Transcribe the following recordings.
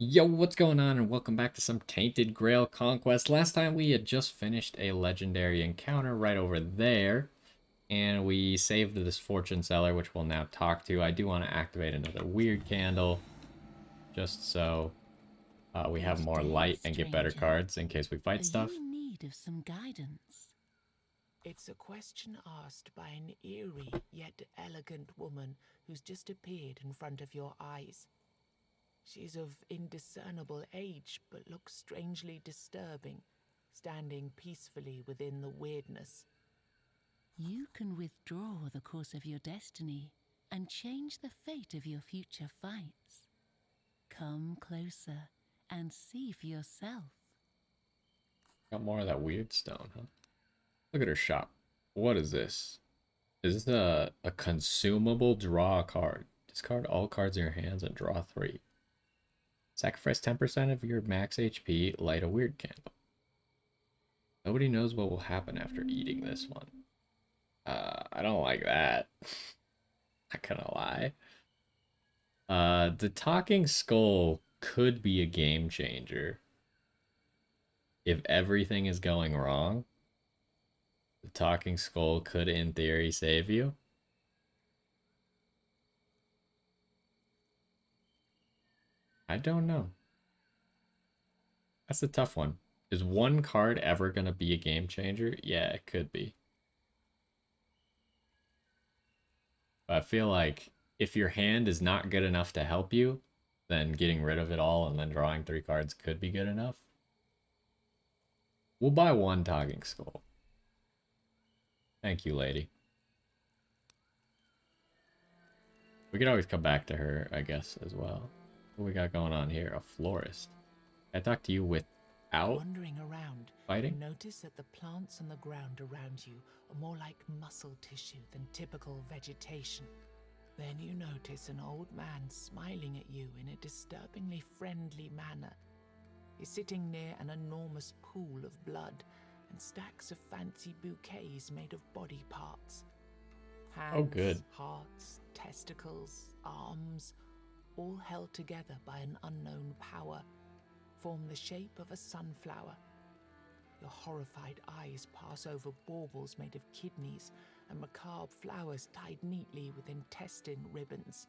Yo, what's going on? And welcome back to some Tainted Grail Conquest. Last time we had just finished a legendary encounter right over there, and we saved this fortune seller, which we'll now talk to. I do want to activate another weird candle, just so we have Good more day, light and get better stranger. cards in case we Are fight you stuff. in need of some guidance? It's a question asked by an eerie yet elegant woman who's just appeared in front of your eyes. She's of indiscernible age, but looks strangely disturbing, standing peacefully within the weirdness. You can withdraw the course of your destiny and change the fate of your future fights. Come closer and see for yourself. Got more of that weird stone, huh? Look at her shop. What is this? Is this a consumable? Draw a card. Discard all cards in your hands and draw 3. Sacrifice 10% of your max HP, light a weird candle. Nobody knows what will happen after eating this one. I don't like that. Not gonna lie. The talking skull could be a game changer. If everything is going wrong, the talking skull could, in theory, save you. I don't know. That's a tough one. Is one card ever gonna be a game changer? Yeah, it could be. But I feel like if your hand is not good enough to help you, then getting rid of it all and then drawing 3 cards could be good enough. We'll buy one talking skull. Thank you, lady. We could always come back to her, I guess, as well. What we got going on here? A florist. I talk to you without Wandering around, you fighting? notice that the plants on the ground around you are more like muscle tissue than typical vegetation. Then you notice an old man smiling at you in a disturbingly friendly manner. He's sitting near an enormous pool of blood and stacks of fancy bouquets made of body parts. Oh, Hands, good. hearts, testicles, arms, all held together by an unknown power, form the shape of a sunflower. Your horrified eyes pass over baubles made of kidneys and macabre flowers tied neatly with intestine ribbons.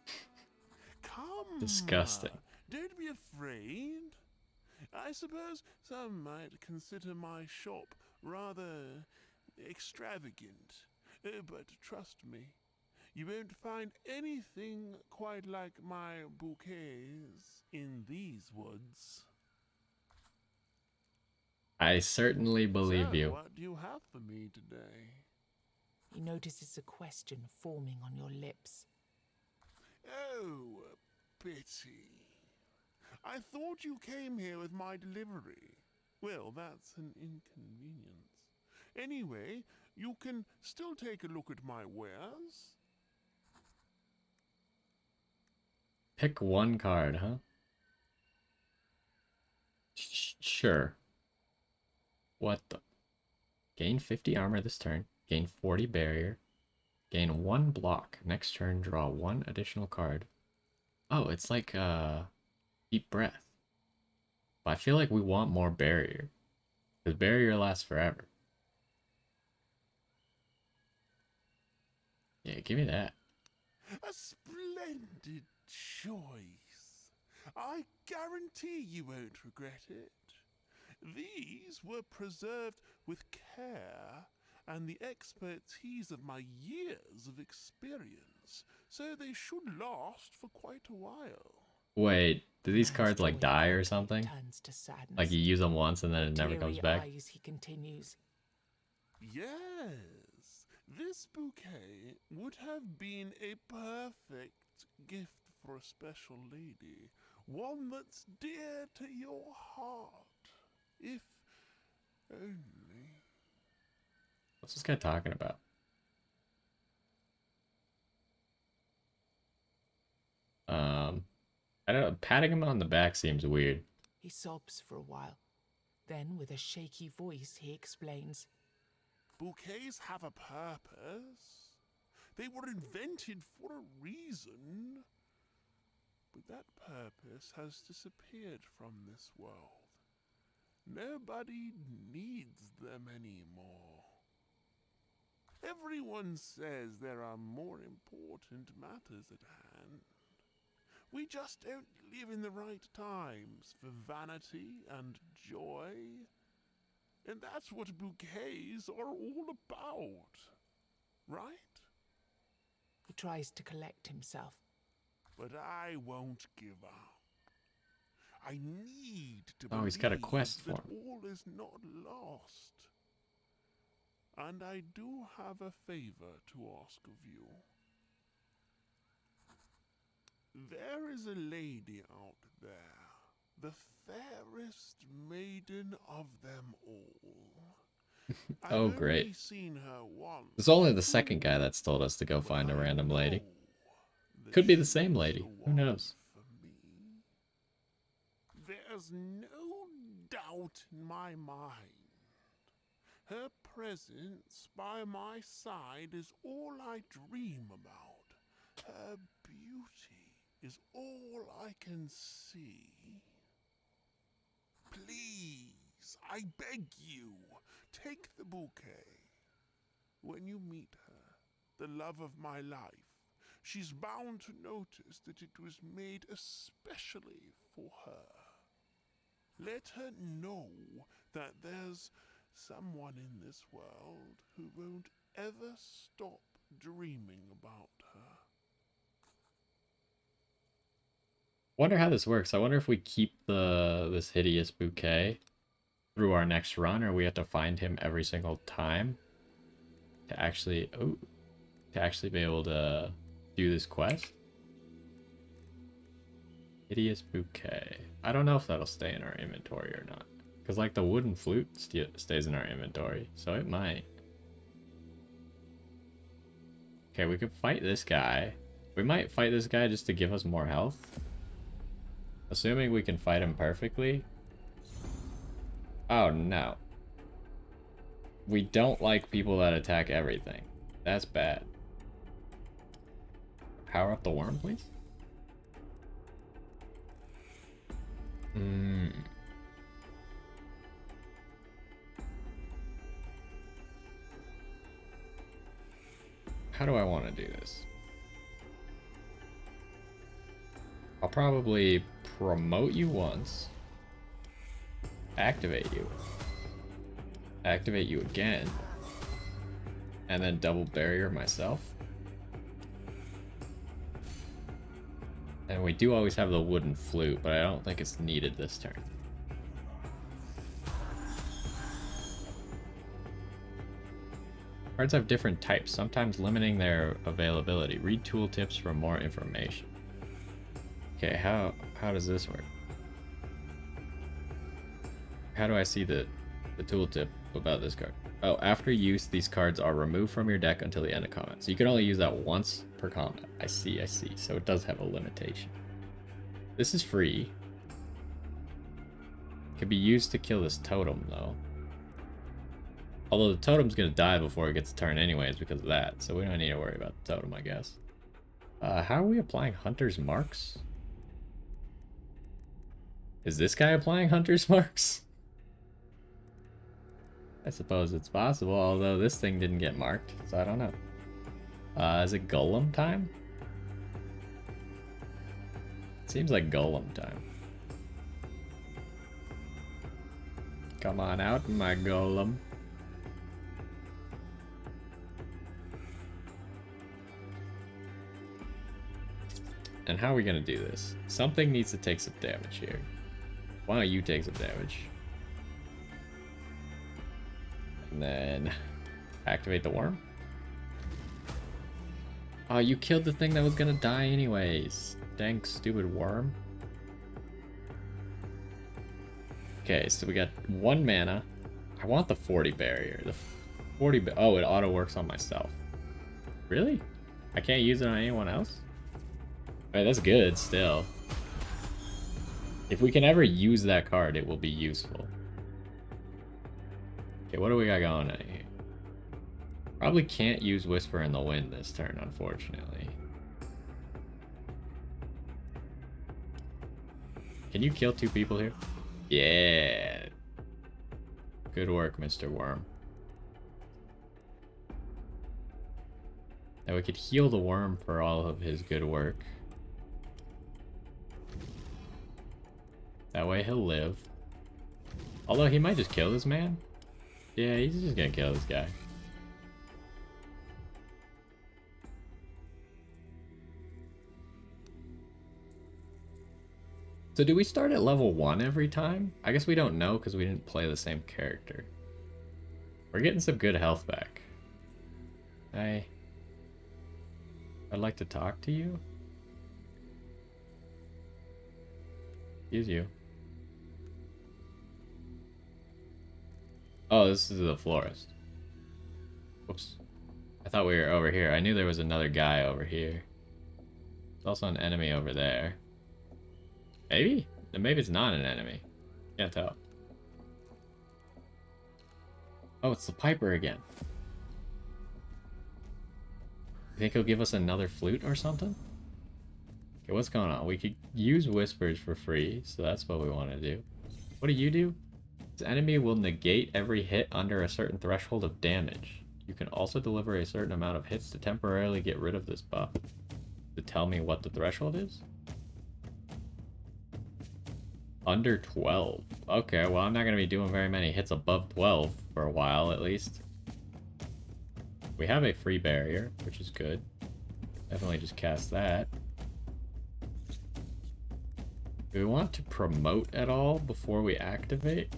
Come, Disgusting. don't be afraid. I suppose some might consider my shop rather extravagant, but trust me, you won't find anything quite like my bouquets in these woods. I certainly So, believe you. what do you have for me today? He notices a question forming on your lips. Oh, pity. I thought you came here with my delivery. Well, that's an inconvenience. Anyway, you can still take a look at my wares. Pick one card, huh? Sure. What the? Gain 50 armor this turn. Gain 40 barrier. Gain 1 block. Next turn, draw 1 additional card. Oh, it's like, deep breath. But I feel like we want more barrier. Because barrier lasts forever. Yeah, give me that. A splendid choice. I guarantee you won't regret it. These were preserved with care and the expertise of my years of experience, so they should last for quite a while. Wait, do The these man's cards like joy die or quickly something? turns to Like sadness. you use them once and then With it never comes teary back? eyes, he continues. Yes, this bouquet would have been a perfect gift for a special lady, one that's dear to your heart. If only. What's this guy talking about? Um, I don't know. Patting him on the back seems weird. He sobs for a while. Then, with a shaky voice, he explains. Bouquets have a purpose. They were invented for a reason. with that purpose has disappeared from this world. Nobody needs them anymore. Everyone says there are more important matters at hand. We just don't live in the right times for vanity and joy. And that's what bouquets are all about, right? He tries to collect himself. But I won't give up. I need to Oh, believe he's got a quest for that him. all is not lost. And I do have a favor to ask of you. There is a lady out there, the fairest maiden of them all. Oh, I've great. only seen her once. It's only the second guy that's told us to go but find a I random lady. know that Could be the she same is lady. the Who one knows? for me. There's no doubt in my mind. Her presence by my side is all I dream about. Her beauty is all I can see. Please, I beg you, take the bouquet. When you meet her, the love of my life, she's bound to notice that it was made especially for her. Let her know that there's someone in this world who won't ever stop dreaming about her. Wonder how this works. I wonder if we keep this hideous bouquet through our next run, or we have to find him every single time to actually be able to do this quest. Hideous bouquet. I don't know if that'll stay in our inventory or not, because like the wooden flute stays in our inventory, so it might. Okay, we could fight this guy. We might fight this guy just to give us more health. Assuming we can fight him perfectly. Oh no. We don't like people that attack everything. That's bad. Power up the worm, please. How do I want to do this? I'll probably promote you once. Activate you. Activate you again. And then double barrier myself. And we do always have the wooden flute, but I don't think it's needed this turn. Cards have different types, sometimes limiting their availability. Read tooltips for more information. Okay, how does this work? How do I see the tooltip about this card? Oh, after use, these cards are removed from your deck until the end of combat. So you can only use that once per combat. I see. So it does have a limitation. This is free. Could be used to kill this totem, though. Although the totem's gonna die before it gets a turn anyways because of that. So we don't need to worry about the totem, I guess. How are we applying Hunter's Marks? Is this guy applying Hunter's Marks? I suppose it's possible, although this thing didn't get marked, so I don't know. Is it Golem time? Seems like Golem time. Come on out, my Golem. And how are we gonna do this? Something needs to take some damage here. Why don't you take some damage? And then activate the worm. Oh, you killed the thing that was gonna die anyways. Dang stupid worm. Okay, so we got 1 mana. I want the 40 barrier. The 40 oh, it auto works on myself. Really? I can't use it on anyone else? Alright, that's good still. If we can ever use that card, it will be useful. Okay, what do we got going on here? Probably can't use Whisper in the Wind this turn, unfortunately. Can you kill 2 people here? Yeah. Good work, Mr. Worm. Now we could heal the worm for all of his good work. That way he'll live. Although he might just kill this man. Yeah, he's just gonna kill this guy. So do we start at level 1 every time? I guess we don't know because we didn't play the same character. We're getting some good health back. I'd like to talk to you. Excuse you. Oh, this is the florist. Whoops. I thought we were over here. I knew there was another guy over here. There's also an enemy over there. Maybe? Maybe it's not an enemy. Can't tell. Oh, it's the Piper again. You think he'll give us another flute or something? Okay, what's going on? We could use whispers for free, so that's what we want to do. What do you do? This enemy will negate every hit under a certain threshold of damage. You can also deliver a certain amount of hits to temporarily get rid of this buff. To tell me what the threshold is? Under 12. Okay, well, I'm not going to be doing very many hits above 12 for a while, at least. We have a free barrier, which is good. Definitely just cast that. Do we want to promote at all before we activate?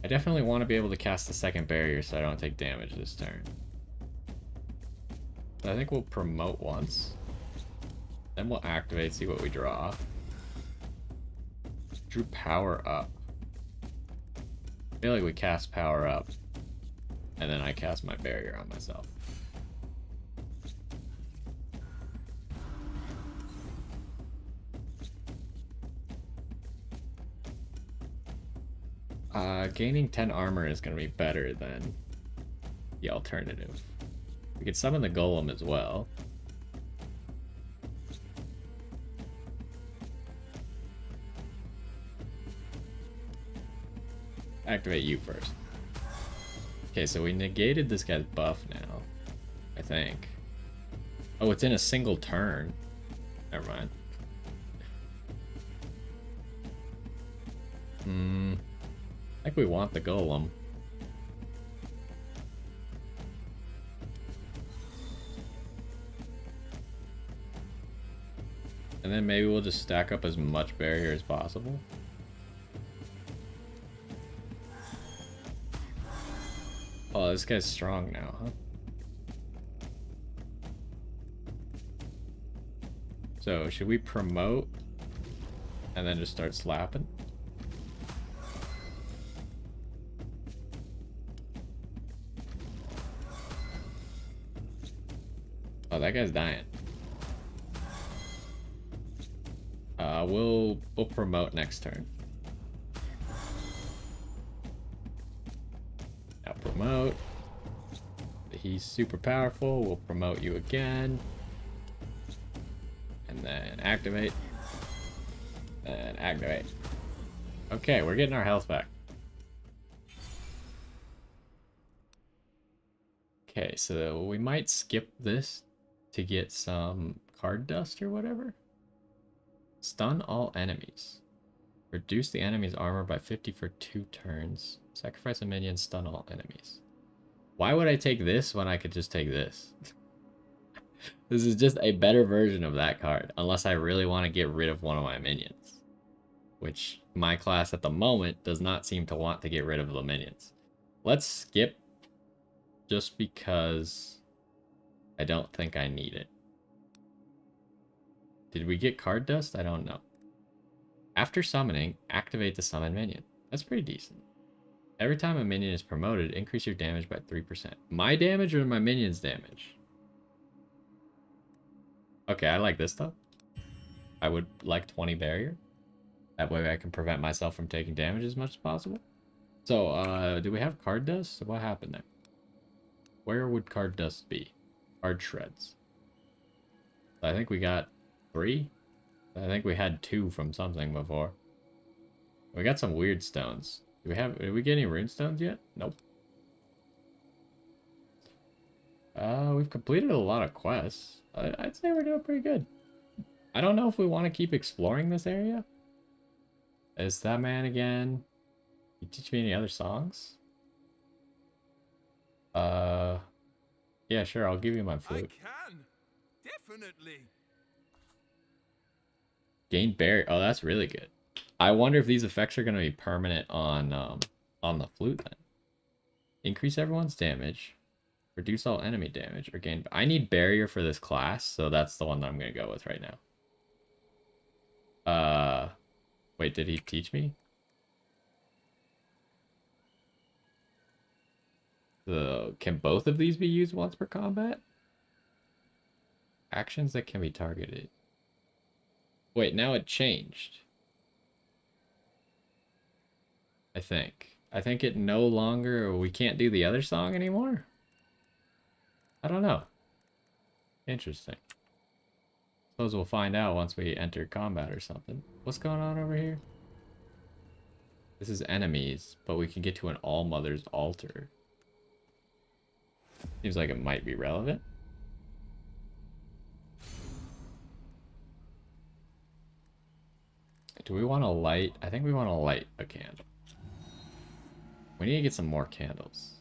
I definitely want to be able to cast the second barrier so I don't take damage this turn. So I think we'll promote once. Then we'll activate, see what we draw. Drew power up. I feel like we cast power up. And then I cast my barrier on myself. Gaining 10 armor is going to be better than the alternative. We could summon the golem as well. Activate you first. Okay, so we negated this guy's buff now, I think. Oh, it's in a single turn. Never mind. I think we want the golem. And then maybe we'll just stack up as much barrier as possible. Oh, this guy's strong now, huh? So, should we promote and then just start slapping? Oh, that guy's dying. We'll promote next turn. Now promote. He's super powerful. We'll promote you again. And then activate. And activate. Okay, we're getting our health back. Okay, so we might skip this to get some card dust or whatever. Stun all enemies. Reduce the enemy's armor by 50 for 2 turns. Sacrifice a minion, stun all enemies. Why would I take this when I could just take this? This is just a better version of that card. Unless I really want to get rid of one of my minions. Which my class at the moment does not seem to want to get rid of the minions. Let's skip. Just because I don't think I need it. Did we get card dust? I don't know. After summoning, activate the summon minion. That's pretty decent. Every time a minion is promoted, increase your damage by 3%. My damage or my minion's damage? Okay, I like this stuff. I would like 20 barrier. That way I can prevent myself from taking damage as much as possible. So, do we have card dust? What happened there? Where would card dust be? Card shreds. I think we got 3. I think we had 2 from something before. We got some weird stones. Did we get any rune stones yet? Nope. We've completed a lot of quests. I'd say we're doing pretty good. I don't know if we want to keep exploring this area. Is that man again? You teach me any other songs? Yeah, sure, I'll give you my flute. I can. Definitely. Gain barrier. Oh, that's really good. I wonder if these effects are going to be permanent on the flute then. Increase everyone's damage. Reduce all enemy damage or gain... I need barrier for this class, so that's the one that I'm going to go with right now. Wait, did he teach me? Can both of these be used once per combat? Actions that can be targeted. Wait, now it changed. I think it no longer... We can't do the other song anymore? I don't know. Interesting. Suppose we'll find out once we enter combat or something. What's going on over here? This is enemies, but we can get to an All-Mother's altar. Seems like it might be relevant. Do we want to light? I think we want to light a candle. We need to get some more candles.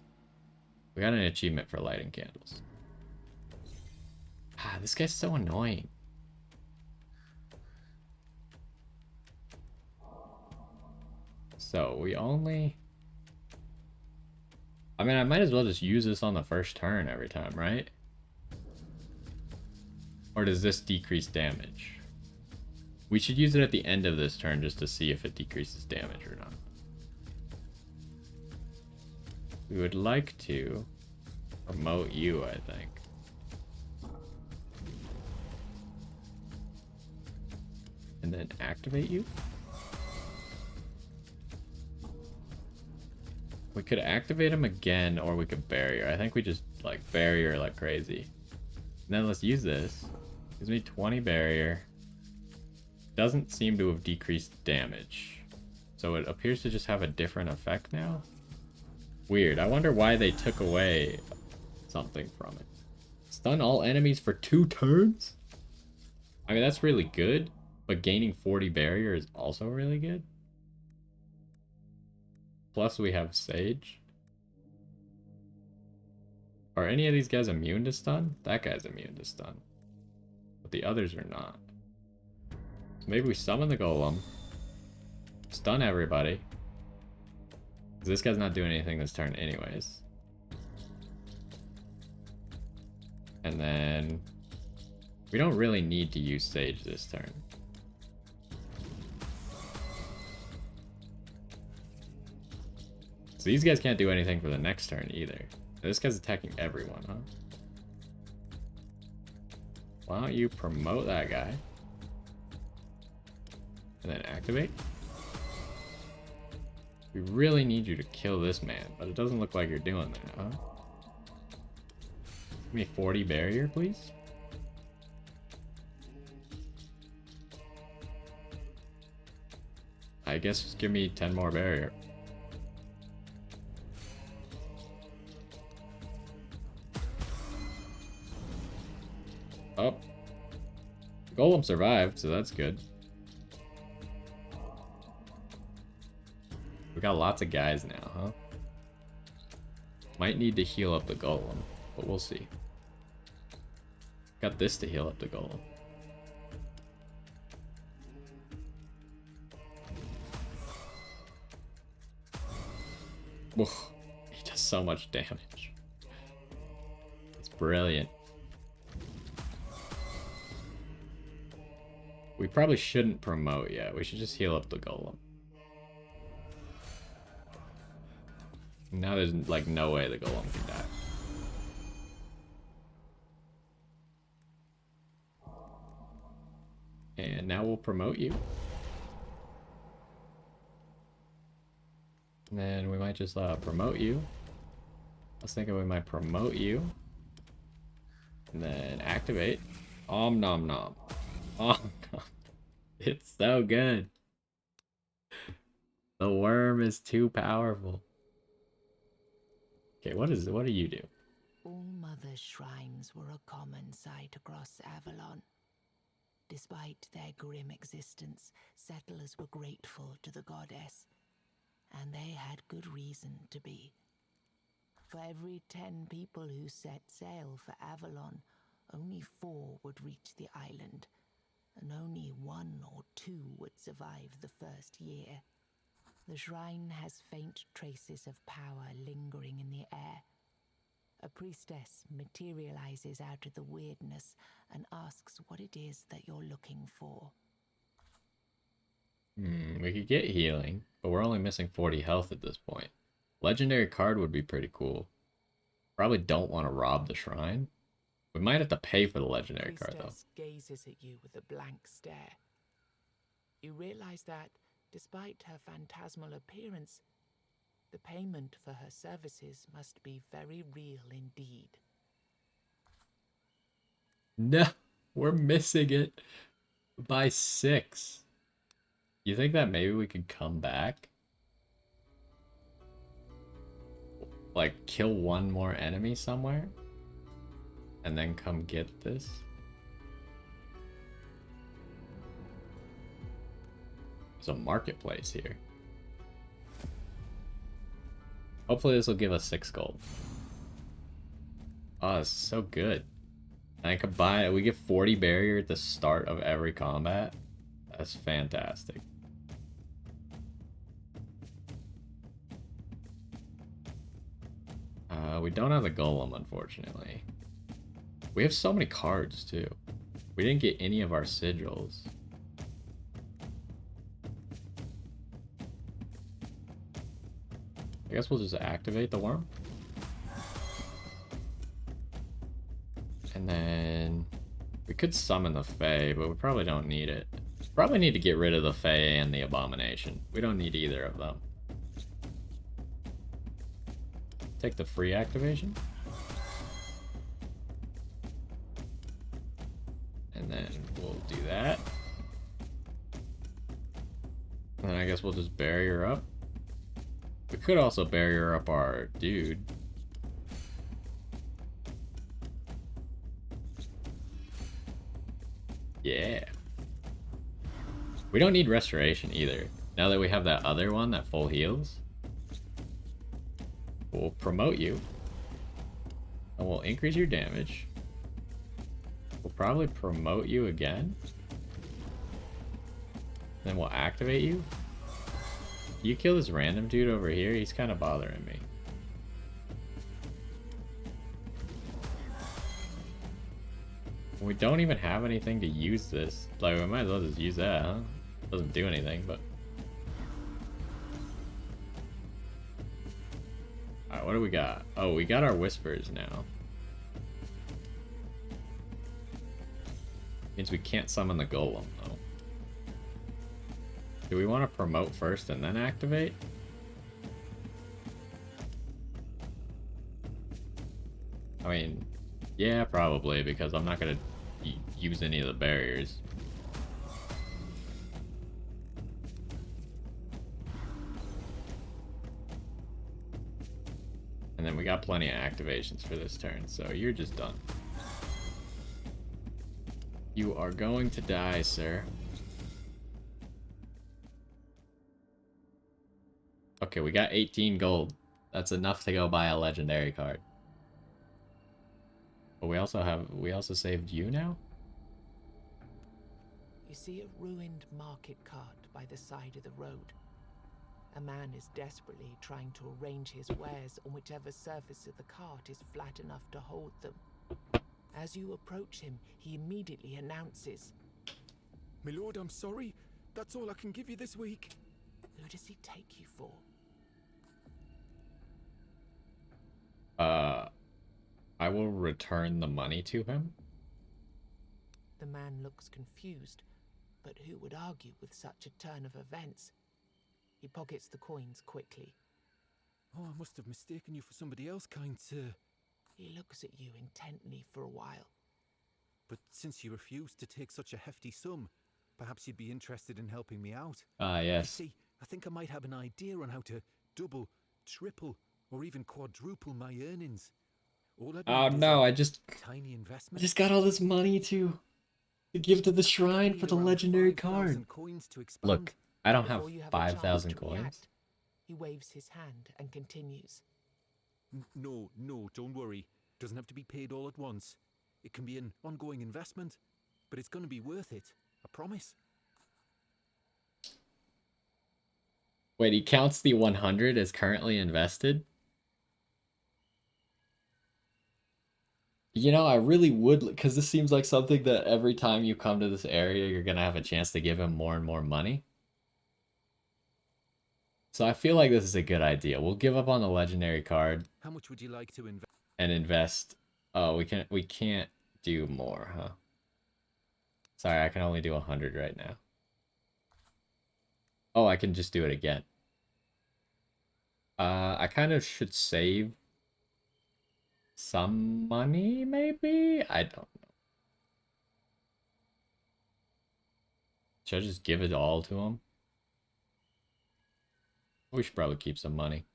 We got an achievement for lighting candles. Ah, this guy's so annoying. So we only... I mean, I might as well just use this on the first turn every time, right? Or does this decrease damage? We should use it at the end of this turn just to see if it decreases damage or not. We would like to promote you, I think. And then activate you. We could activate him again, or we could barrier. I think we just like barrier like crazy. And then let's use this. Gives me 20 barrier. Doesn't seem to have decreased damage. So it appears to just have a different effect now. Weird. I wonder why they took away something from it. Stun all enemies for 2 turns? I mean, that's really good. But gaining 40 barrier is also really good. Plus we have Sage. Are any of these guys immune to stun? That guy's immune to stun. But the others are not. So maybe we summon the golem. Stun everybody. Because this guy's not doing anything this turn anyways. And then... we don't really need to use Sage this turn. So these guys can't do anything for the next turn either. This guy's attacking everyone, huh? Why don't you promote that guy? And then activate? We really need you to kill this man, but it doesn't look like you're doing that, huh? Give me 40 barrier, please. I guess just give me 10 more barrier. Oh. The golem survived, so that's good. We got lots of guys now, huh? Might need to heal up the golem, but we'll see. Got this to heal up the golem. Whoa, he does so much damage. It's brilliant. We probably shouldn't promote yet. We should just heal up the golem. Now there's like no way the golem can die. And now we'll promote you. And then we might just promote you. I was thinking we might promote you. And then activate. Om nom nom. Om nom. It's so good. The worm is too powerful. Okay, what do you do? All Mother's shrines were a common sight across Avalon. Despite their grim existence, settlers were grateful to the goddess, and they had good reason to be. For every 10 people who set sail for Avalon, only 4 would reach the island, and only 1 or 2 would survive the first year. The shrine has faint traces of power lingering in the air. A priestess materializes out of the weirdness and asks what it is that you're looking for. We could get healing, but we're only missing 40 health at this point. Legendary card would be pretty cool. Probably don't want to rob the shrine. We might have to pay for the legendary card, though. Priestess gazes at you with a blank stare. You realize that, despite her phantasmal appearance, the payment for her services must be very real indeed. No, we're missing it by 6. You think that maybe we could come back? Like, kill one more enemy somewhere? And then come get this? There's a marketplace here. Hopefully this will give us 6 gold. Oh, it's so good. And I could buy it. We get 40 barrier at the start of every combat. That's fantastic. We don't have the golem, unfortunately. We have so many cards, too. We didn't get any of our sigils. I guess we'll just activate the worm. And then we could summon the Fae, but we probably don't need it. Probably need to get rid of the Fae and the Abomination. We don't need either of them. Take the free activation. And then we'll do that. And then I guess we'll just barrier up. We could also barrier up our dude. Yeah. We don't need restoration either. Now that we have that other one that full heals. We'll promote you. And we'll increase your damage. We'll probably promote you again. Then we'll activate you. You kill this random dude over here, he's kind of bothering me. We don't even have anything to use this. Like, we might as well just use that, huh? Doesn't do anything, but... Alright, what do we got? Oh, we got our whispers now. Means we can't summon the golem, though. Do we want to promote first and then activate? I mean, yeah, probably, because I'm not going to use any of the barriers. And then we got plenty of activations for this turn, so you're just done. You are going to die, sir. Okay, we got 18 gold. That's enough to go buy a legendary card. But we also saved you now? You see a ruined market cart by the side of the road. A man is desperately trying to arrange his wares on whichever surface of the cart is flat enough to hold them. As you approach him, he immediately announces, My lord, I'm sorry. That's all I can give you this week. "Who does he take you for?" I will return the money to him. The man looks confused, but who would argue with such a turn of events? He pockets the coins quickly. Oh, I must have mistaken you for somebody else, kind sir. He looks at you intently for a while. But since you refused to take such a hefty sum, perhaps you'd be interested in helping me out. Ah, You yes. see, I think I might have an idea on how to double, triple, or even quadruple my earnings. All I'd Oh need is no, a I just tiny investment. got all this money to give to the I shrine need for the around legendary 5,000 card. coins to expand. Look, I don't have Before you have a chance 5,000 to coins. react, he waves his hand and continues. No, don't worry. Doesn't have to be paid all at once. It can be an ongoing investment, but it's going to be worth it. I promise. Wait, he counts the 100 as currently invested? You know, I really would, because this seems like something that every time you come to this area, you're going to have a chance to give him more and more money. So I feel like this is a good idea. We'll give up on the legendary card How much would you like to invest? and invest. Oh, we can't do more, huh? Sorry, I can only do 100 right now. Oh, I can just do it again. I kind of should save some money, maybe? I don't know. Should I just give it all to him? We should probably keep some money.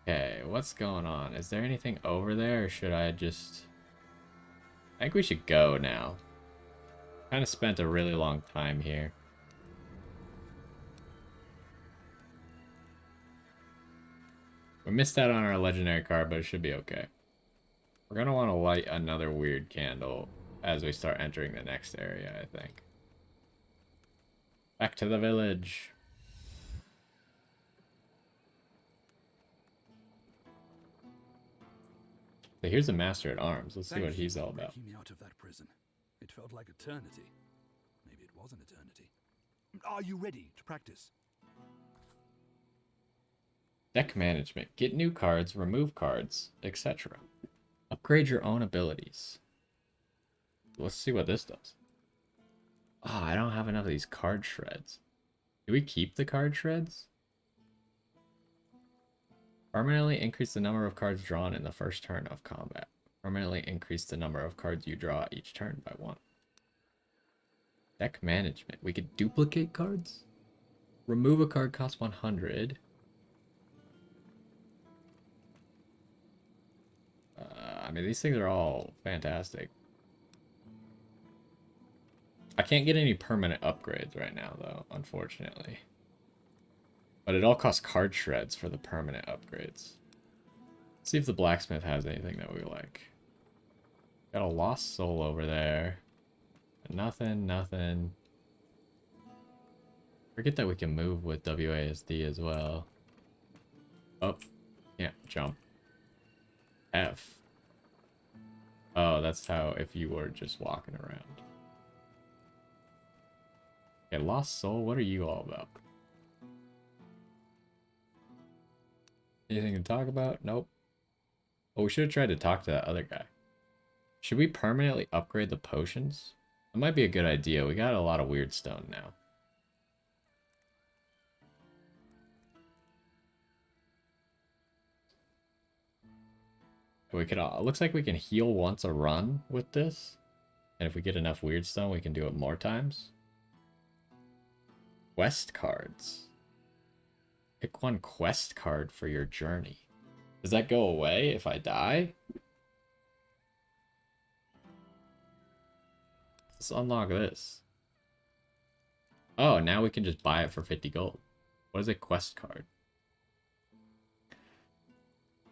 Okay, what's going on? Is there anything over there, or should I just... I think we should go now. Kind of spent a really long time here. We missed out on our legendary card, but it should be okay. We're gonna want to light another weird candle as we start entering the next area, I think. Back to the village. So here's the Master at Arms. Let's see what he's all about. Breaking me out of that prison. It felt like eternity. Maybe it was an eternity. Are you ready to practice? Deck management. Get new cards, remove cards, etc. Upgrade your own abilities. Let's see what this does. Ah, I don't have enough of these card shreds. Do we keep the card shreds? Permanently increase the number of cards drawn in the first turn of combat. Permanently increase the number of cards you draw each turn by 1. Deck management. We could duplicate cards. Remove a card costs 100. I mean, these things are all fantastic. I can't get any permanent upgrades right now, though, unfortunately. But it all costs card shreds for the permanent upgrades. Let's see if the blacksmith has anything that we like. Got a lost soul over there. Nothing. Forget that we can move with WASD as well. Oh, yeah, jump. F. Oh, that's how if you were just walking around. Okay, lost soul, what are you all about? Anything to talk about? Nope. Oh, we should have tried to talk to that other guy. Should we permanently upgrade the potions? That might be a good idea. We got a lot of weird stone now. We could. Looks like we can heal once a run with this. And if we get enough weird stone, we can do it more times. Quest cards. Pick one quest card for your journey. Does that go away if I die? Let's unlock this. Oh, now we can just buy it for 50 gold. What is a quest card?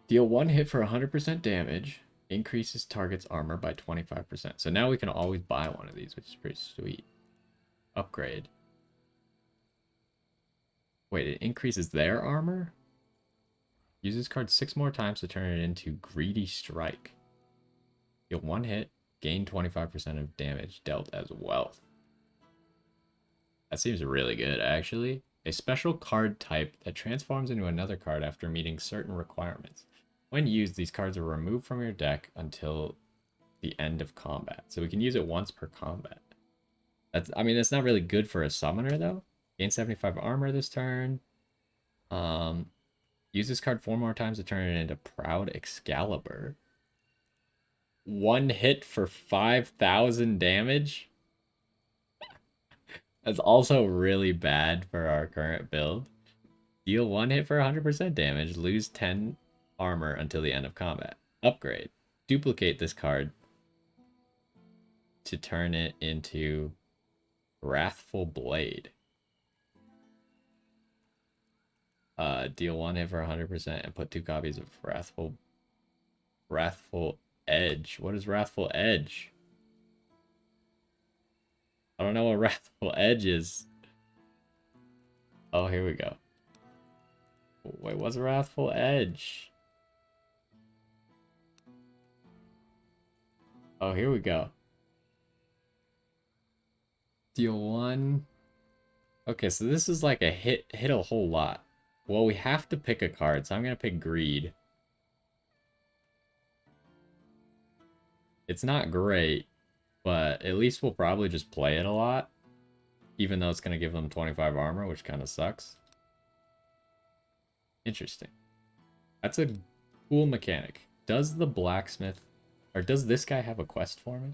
Deal 1 hit for 100% damage. Increases target's armor by 25%. So now we can always buy one of these, which is pretty sweet. Upgrade. Wait, it increases their armor? Use this card 6 more times to turn it into Greedy Strike. Deal 1 hit, gain 25% of damage dealt as wealth. That seems really good, actually. A special card type that transforms into another card after meeting certain requirements. When used, these cards are removed from your deck until the end of combat. So we can use it once per combat. I mean, that's not really good for a summoner, though. Gain 75 armor this turn. Use this card 4 more times to turn it into Proud Excalibur. one hit for 5,000 damage. That's also really bad for our current build. Deal one hit for 100% damage, lose 10 armor until the end of combat. Upgrade. Duplicate this card to turn it into Wrathful Blade. Deal one hit for 100% and put 2 copies of Wrathful Edge. What is Wrathful Edge? I don't know what Wrathful Edge is. Oh, here we go. Wait, what's Wrathful Edge? Oh, here we go. Deal one. Okay, so this is like a hit a whole lot. Well, we have to pick a card, so I'm gonna pick Greed. It's not great, but at least we'll probably just play it a lot. Even though it's gonna give them 25 armor, which kind of sucks. Interesting. That's a cool mechanic. Does the blacksmith, or does this guy have a quest for me?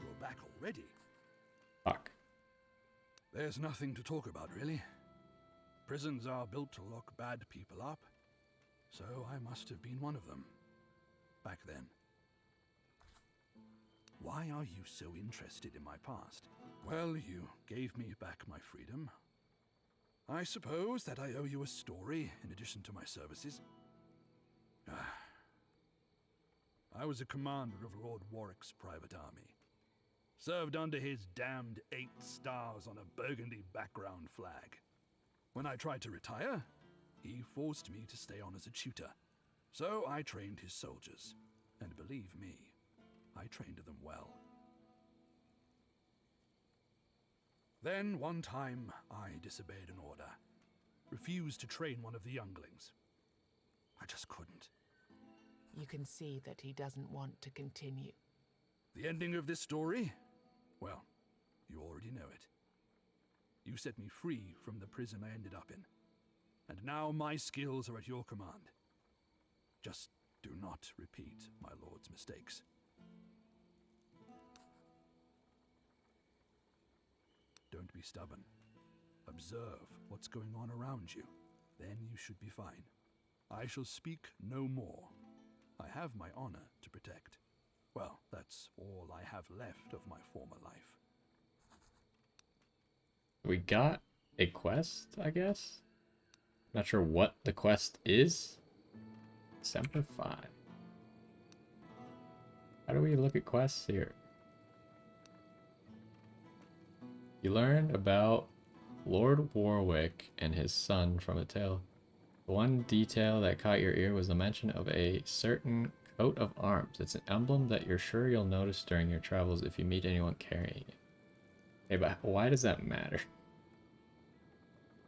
You're back already? Fuck. There's nothing to talk about, really. Prisons are built to lock bad people up, so I must have been one of them. Back then. Why are you so interested in my past? Well, you gave me back my freedom. I suppose that I owe you a story in addition to my services. I was a commander of Lord Warwick's private army. Served under his damned 8 stars on a burgundy background flag. When I tried to retire, he forced me to stay on as a tutor. So I trained his soldiers. And believe me, I trained them well. Then, one time, I disobeyed an order. Refused to train one of the younglings. I just couldn't. You can see that he doesn't want to continue. The ending of this story? Well, you already know it. You set me free from the prison I ended up in. And now my skills are at your command. Just do not repeat my lord's mistakes. Don't be stubborn. Observe what's going on around you. Then you should be fine. I shall speak no more. I have my honor to protect. Well, that's all I have left of my former life. We got a quest, I guess? Not sure what the quest is. Semper Fi. How do we look at quests here? You learned about Lord Warwick and his son from a tale. The one detail that caught your ear was the mention of a certain coat of arms. It's an emblem that you're sure you'll notice during your travels if you meet anyone carrying it. Hey, but why does that matter?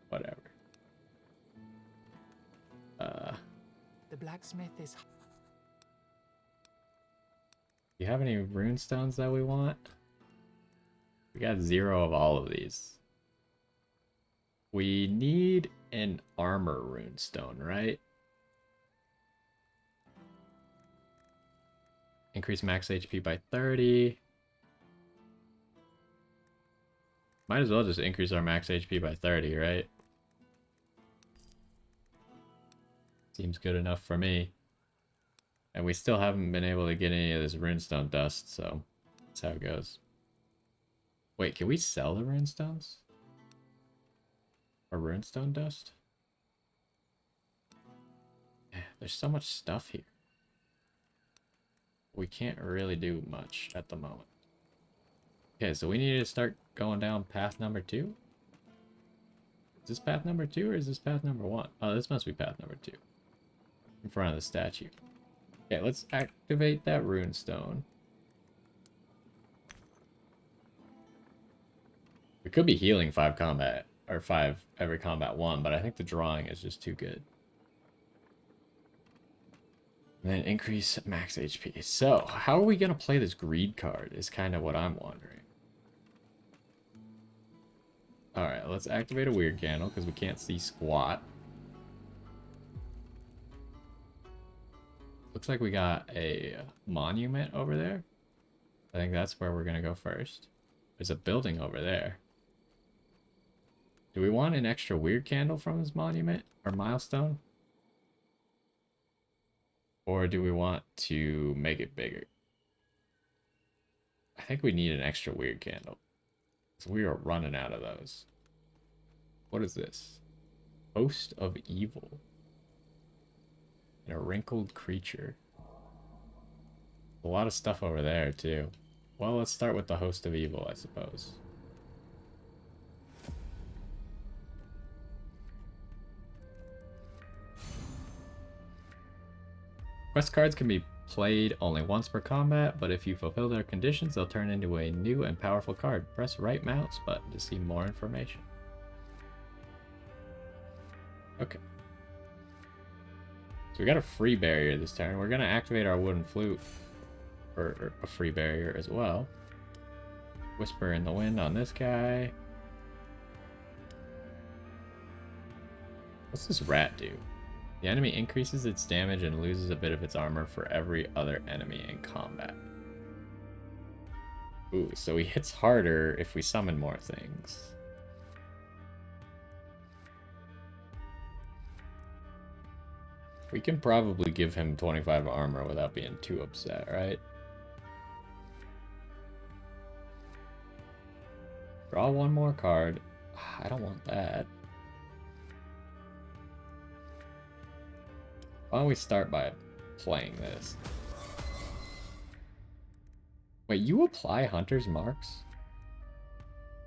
Whatever. The blacksmith is... Do you have any rune stones that we want? We got 0 of all of these. We need an armor rune stone, right? Increase max HP by 30. Might as well just increase our max HP by 30, right? Seems good enough for me. And we still haven't been able to get any of this runestone dust, so that's how it goes. Wait, can we sell the runestones? Or runestone dust? There's so much stuff here. We can't really do much at the moment. Okay, so we need to start going down path number 2. Is this path number 2 or is this path number 1? Oh, this must be path number 2. In front of the statue. Okay, let's activate that runestone. We could be healing 5 combat, or 5 every combat 1, but I think the drawing is just too good. And then increase max HP. So, how are we going to play this greed card is kind of what I'm wondering. Alright, let's activate a weird candle because we can't see squat. Looks like we got a monument over there. I think that's where we're gonna go first. There's a building over there. Do we want an extra weird candle from his monument or milestone? Or do we want to make it bigger? I think we need an extra weird candle. So we are running out of those. What is this? Host of Evil. And a wrinkled creature. A lot of stuff over there, too. Well, let's start with the Host of Evil, I suppose. Quest cards can be played only once per combat, but if you fulfill their conditions, they'll turn into a new and powerful card. Press right mouse button to see more information. Okay. So we got a free barrier this turn. We're going to activate our wooden flute for a free barrier as well. Whisper in the wind on this guy. What's this rat do? The enemy increases its damage and loses a bit of its armor for every other enemy in combat. Ooh, so he hits harder if we summon more things. We can probably give him 25 armor without being too upset, right? Draw one more card. I don't want that. Why don't we start by playing this? Wait, you apply Hunter's Marks?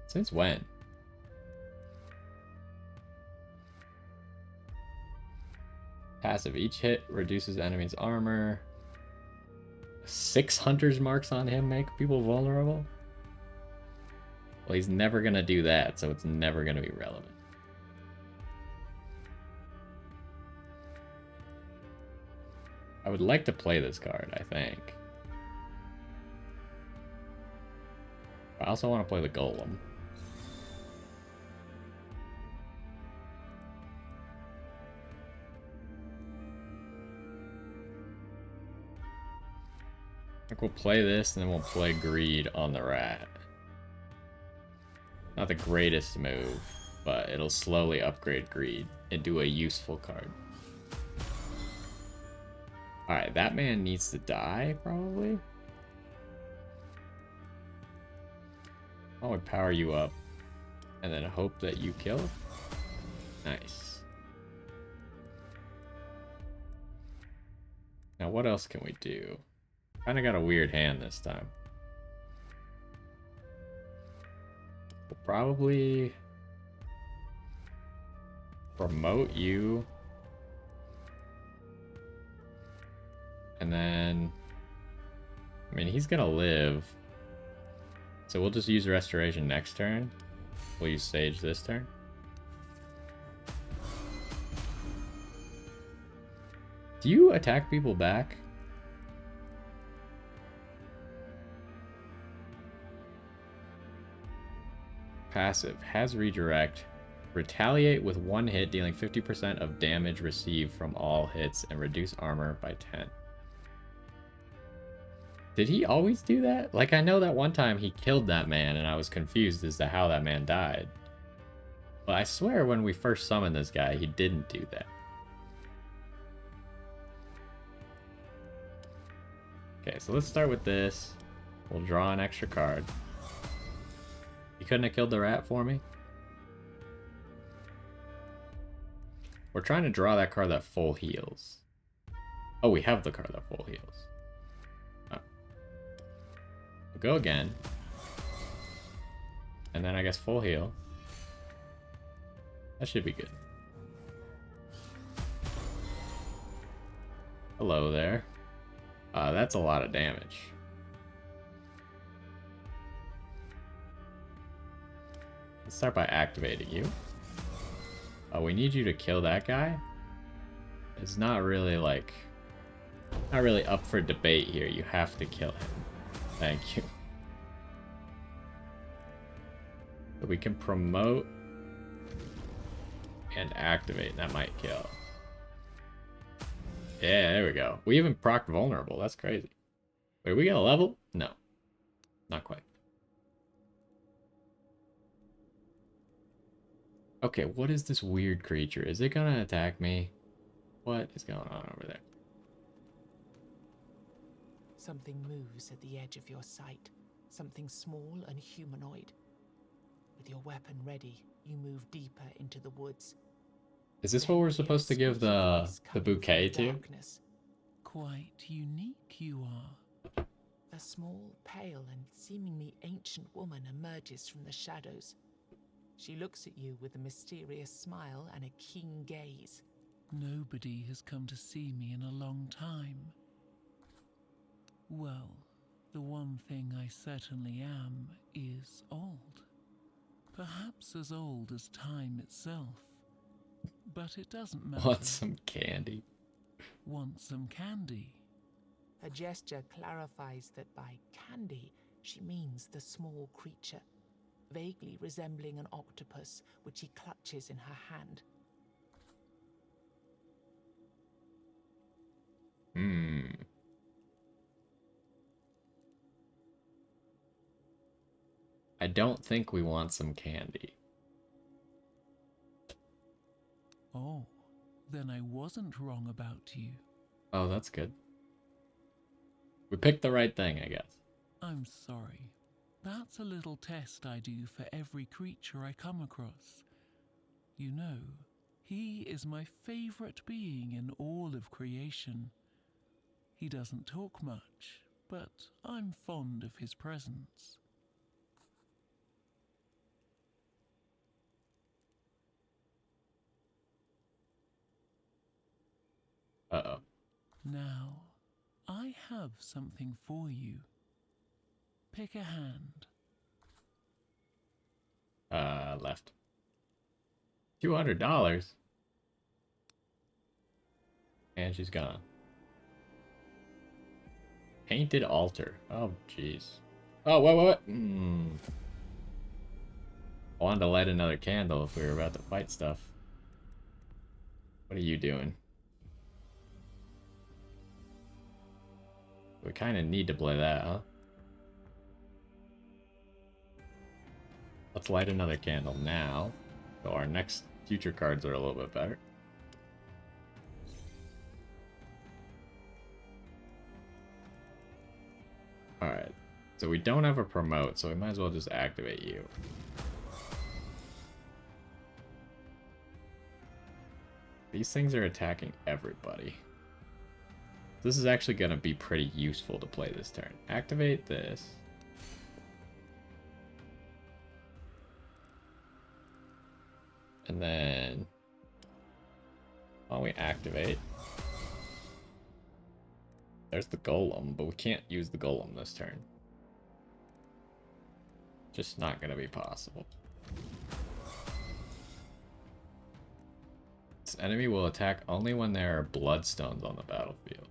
Since when? Passive. Each hit reduces enemy's armor. 6 Hunter's Marks on him make people vulnerable? Well, he's never gonna do that, so it's never gonna be relevant. I would like to play this card, I think. I also want to play the Golem. I think we'll play this and then we'll play Greed on the rat. Not the greatest move, but it'll slowly upgrade Greed into a useful card. Alright, that man needs to die, probably. I would power you up and then hope that you kill. Nice. Now, what else can we do? Kind of got a weird hand this time. We'll probably promote you. And then, I mean, he's gonna live. So we'll just use Restoration next turn. We'll use Sage this turn. Do you attack people back? Passive. Has redirect. Retaliate with 1 hit, dealing 50% of damage received from all hits and reduce armor by 10. Did he always do that? Like, I know that one time he killed that man and I was confused as to how that man died. But I swear when we first summoned this guy, he didn't do that. Okay, so let's start with this. We'll draw an extra card. You couldn't have killed the rat for me? We're trying to draw that card that full heals. Oh, we have the card that full heals. Go again. And then I guess full heal. That should be good. Hello there. That's a lot of damage. Let's start by activating you. We need you to kill that guy. It's not really like... not really up for debate here. You have to kill him. Thank you. So we can promote and activate. That might kill. Yeah, there we go. We even proc vulnerable. That's crazy. Wait, we got a level? No. Not quite. Okay, what is this weird creature? Is it gonna attack me? What is going on over there? Something moves at the edge of your sight. Something small and humanoid. With your weapon ready, you move deeper into the woods. Is this Then what we're you hear a supposed to give squeaky the voice coming from bouquet the to? darkness. Quite unique you are. A small, pale, and seemingly ancient woman emerges from the shadows. She looks at you with a mysterious smile and a keen gaze. Nobody has come to see me in a long time. Well, the one thing I certainly am is old. Perhaps as old as time itself. But it doesn't matter. Want some candy? Want some candy? Her gesture clarifies that by candy, she means the small creature, vaguely resembling an octopus, which she clutches in her hand. I don't think we want some candy. Oh, then I wasn't wrong about you. Oh, that's good. We picked the right thing, I guess. I'm sorry. That's a little test I do for every creature I come across. You know, he is my favorite being in all of creation. He doesn't talk much, but I'm fond of his presence. Uh-oh. Now, I have something for you. Pick a hand. Left. $200? And she's gone. Painted altar. Oh, jeez. Oh, what? I wanted to light another candle if we were about to fight stuff. What are you doing? We kind of need to play that, huh? Let's light another candle now, so our next future cards are a little bit better. Alright, so we don't have a promote, so we might as well just activate you. These things are attacking everybody. This is actually going to be pretty useful to play this turn. Activate this. And then while we activate, there's the golem, but we can't use the golem this turn. Just not going to be possible. This enemy will attack only when there are bloodstones on the battlefield.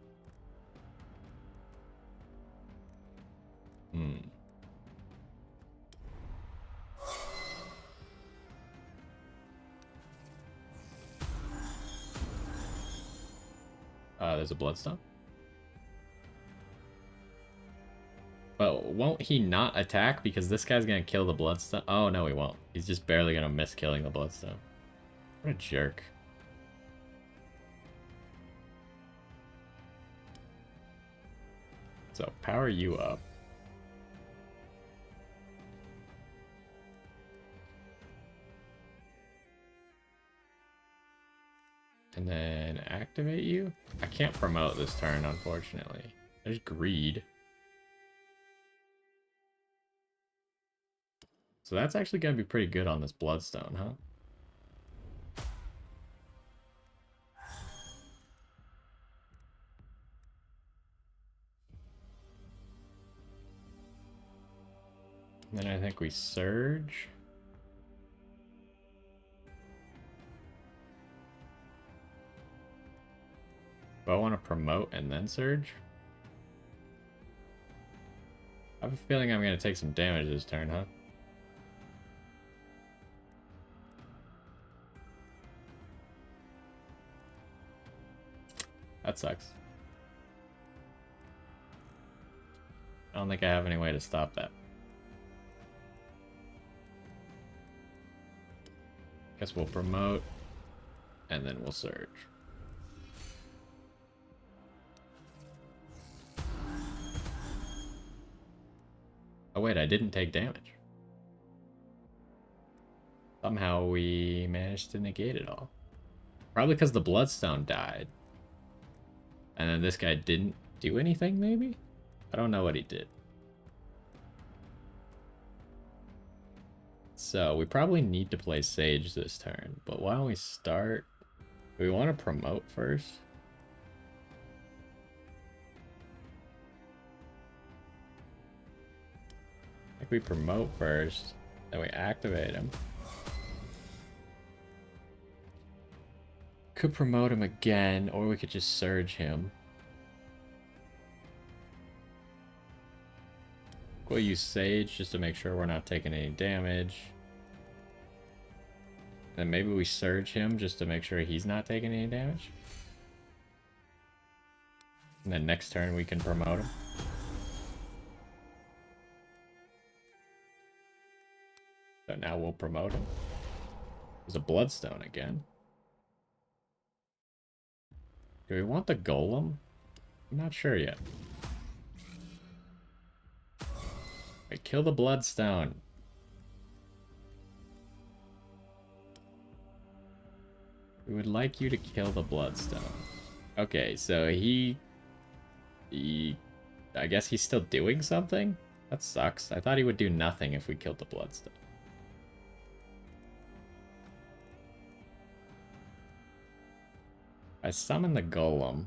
There's a bloodstone. But won't he not attack because this guy's gonna kill the bloodstone? Oh no, he won't. He's just barely gonna miss killing the bloodstone. What a jerk. So power you up. And then activate you? I can't promote this turn, unfortunately. There's greed. So that's actually going to be pretty good on this bloodstone, huh? And then I think we surge. Do I want to promote and then surge? I have a feeling I'm going to take some damage this turn, huh? That sucks. I don't think I have any way to stop that. Guess we'll promote, and then we'll surge. Oh wait, I didn't take damage. Somehow we managed to negate it all. Probably because the Bloodstone died. And then this guy didn't do anything, maybe? I don't know what he did. So, we probably need to play Sage this turn. But why don't we start... Do we want to promote first? I think we promote first. Then we activate him. Could promote him again, or we could just surge him. We'll use Sage just to make sure we're not taking any damage. Then maybe we surge him just to make sure he's not taking any damage. And then next turn we can promote him. So now we'll promote him. There's a Bloodstone again. Do we want the Golem? I'm not sure yet. Wait, kill the Bloodstone. We would like you to kill the Bloodstone. Okay, so he... I guess he's still doing something? That sucks. I thought he would do nothing if we killed the Bloodstone. I summon the Golem.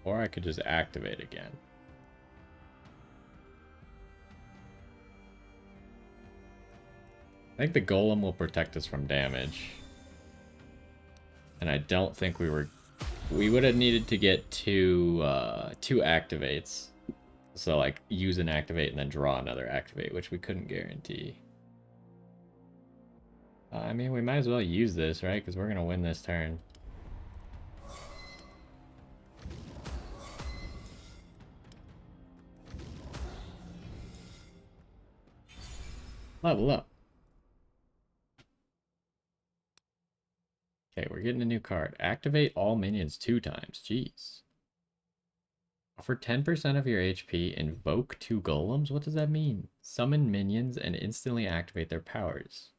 Or I could just activate again. I think the Golem will protect us from damage. And I don't think we would have needed to get two activates. So like use an activate and then draw another activate, which we couldn't guarantee. I mean, we might as well use this, right? Because we're going to win this turn. Level up. Okay, we're getting a new card. Activate all minions 2 times. Jeez. Offer 10% of your HP. Invoke 2 golems? What does that mean? Summon minions and instantly activate their powers.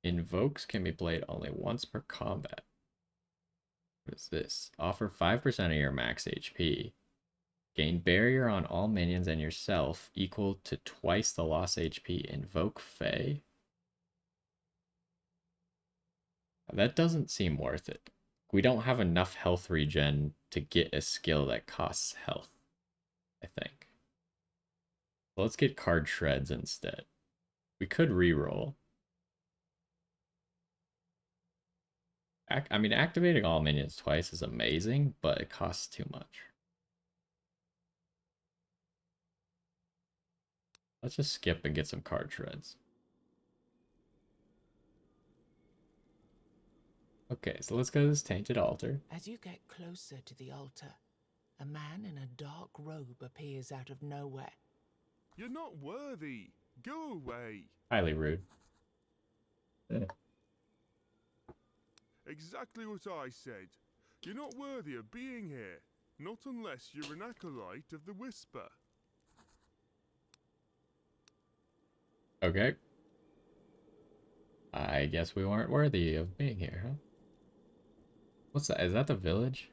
Invokes can be played only once per combat. What is this? Offer 5% of your max HP. Gain barrier on all minions and yourself equal to twice the lost HP. Invoke Fae. That doesn't seem worth it. We don't have enough health regen to get a skill that costs health, I think. So let's get card shreds instead. We could reroll. I mean, activating all minions twice is amazing, but it costs too much. Let's just skip and get some card shreds. Okay, so let's go to this Tainted Altar. As you get closer to the altar, a man in a dark robe appears out of nowhere. You're not worthy. Go away. Highly rude. Exactly what I said. You're not worthy of being here. Not unless you're an acolyte of the Whisper. Okay. I guess we weren't worthy of being here, huh? What's that? Is that the village?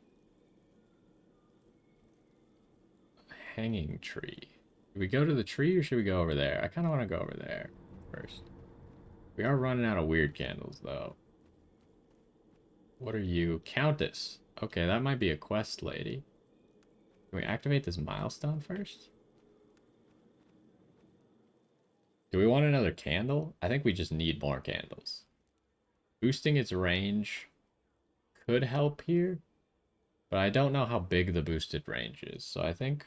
Hanging tree. Should we go to the tree or should we go over there? I kind of want to go over there first. We are running out of weird candles, though. What are you? Countess. Okay, that might be a quest lady. Can we activate this milestone first? Do we want another candle? I think we just need more candles. Boosting its range could help here, but I don't know how big the boosted range is, so I think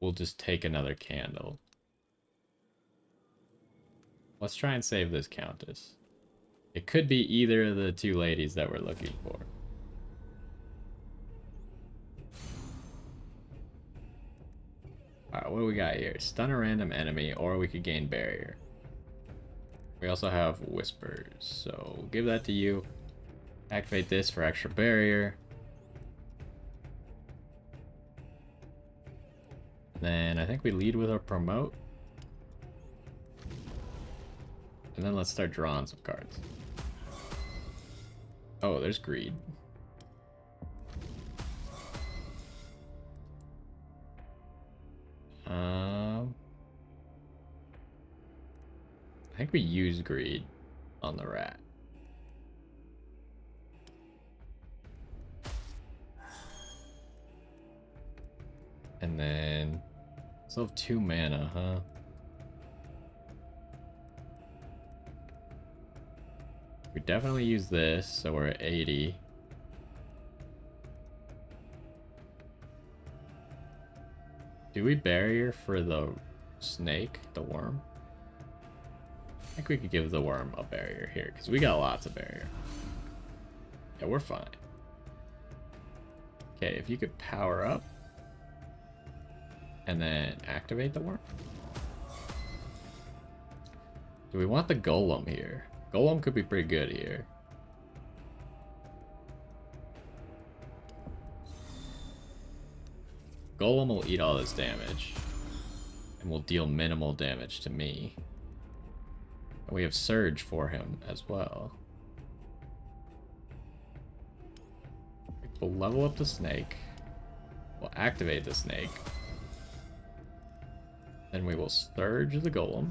we'll just take another candle. Let's try and save this Countess. It could be either of the two ladies that we're looking for. Alright, what do we got here? Stun a random enemy, or we could gain barrier. We also have whispers, so give that to you. Activate this for extra barrier. Then I think we lead with our promote. And then let's start drawing some cards. Oh, there's greed. I think we use greed on the rat. And then still have 2 mana, huh? We definitely use this, so we're at 80. Do we barrier for the snake, the worm? I think we could give the worm a barrier here, because we got lots of barrier. Yeah, we're fine. Okay, if you could power up, and then activate the worm. Do we want the golem here? Golem could be pretty good here. Golem will eat all this damage. And will deal minimal damage to me. And we have Surge for him as well. We'll level up the snake. We'll activate the snake. Then we will Surge the golem.